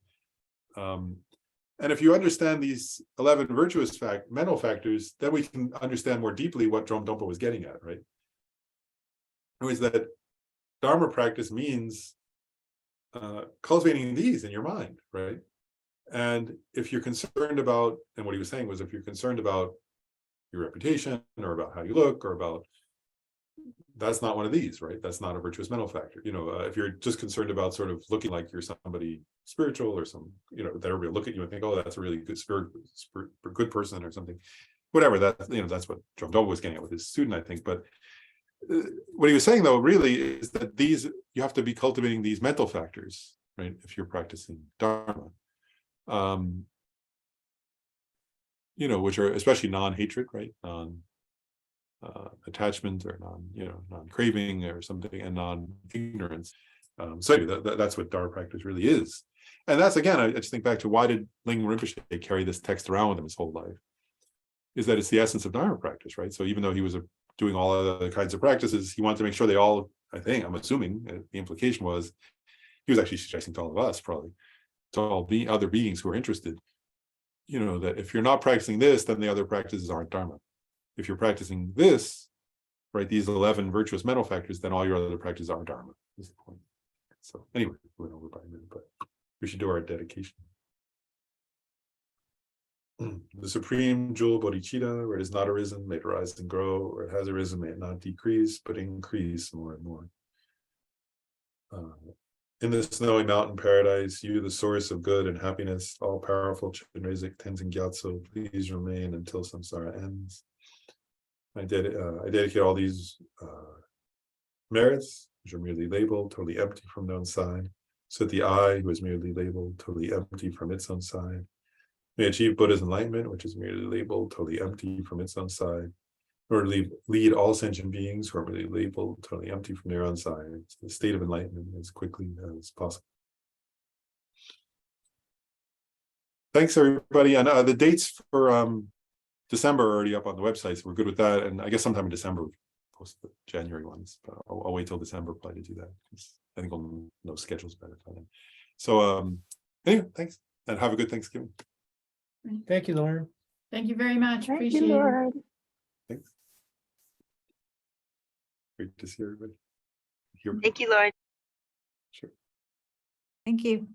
And if you understand these 11 virtuous mental factors, then we can understand more deeply what Dromdonpa was getting at, right? It was that Dharma practice means cultivating these in your mind, right? And if you're concerned about, and what he was saying was, if you're concerned about your reputation or about how you look or about, that's not one of these, right? That's not a virtuous mental factor. If you're just concerned about sort of looking like you're somebody spiritual or some, that everybody will look at you and think, oh, that's a really good good person or something, whatever. That's what Dromdonpa was getting at with his student, I think. But what he was saying, though, really is that you have to be cultivating these mental factors, right? If you're practicing Dharma, which are especially non-hatred, right? Attachment or non-craving or something, and non-ignorance. So that's what Dharma practice really is. And that's, again, I just think back to, why did Lingam Rinpoche carry this text around with him his whole life? Is that it's the essence of Dharma practice, right? So even though he was doing all other kinds of practices, he wanted to make sure they all, I'm assuming the implication was, he was actually suggesting to all of us, probably, to all other beings who are interested, that if you're not practicing this, then the other practices aren't Dharma. If you're practicing this, right, these 11 virtuous mental factors, then all your other practices are Dharma, is the point. So anyway, we went over by a minute, but we should do our dedication. The supreme jewel bodhicitta, where it has not arisen, may it arise and grow, or it has arisen, may it not decrease, but increase more and more. In the snowy mountain paradise, you, the source of good and happiness, all powerful Chinrizik Tenzin Gyatso, please remain until samsara ends. I dedicate all these merits, which are merely labeled, totally empty from their own side, so that the I, who is merely labeled, totally empty from its own side, may achieve Buddha's enlightenment, which is merely labeled, totally empty from its own side, or lead all sentient beings who are merely labeled, totally empty from their own side, to the state of enlightenment as quickly as possible. Thanks, everybody. And the dates for December are already up on the website, so we're good with that. And I guess sometime in December, we'll post the January ones, but I'll wait till December probably to do that. I think I'll know schedules better by then. So anyway, thanks, and have a good Thanksgiving. Thank you, Lauren. Thank you very much. Thank Appreciate you, it. Lauren. Thanks. Great to see everybody. Here. Thank you, Lauren. Sure. Thank you.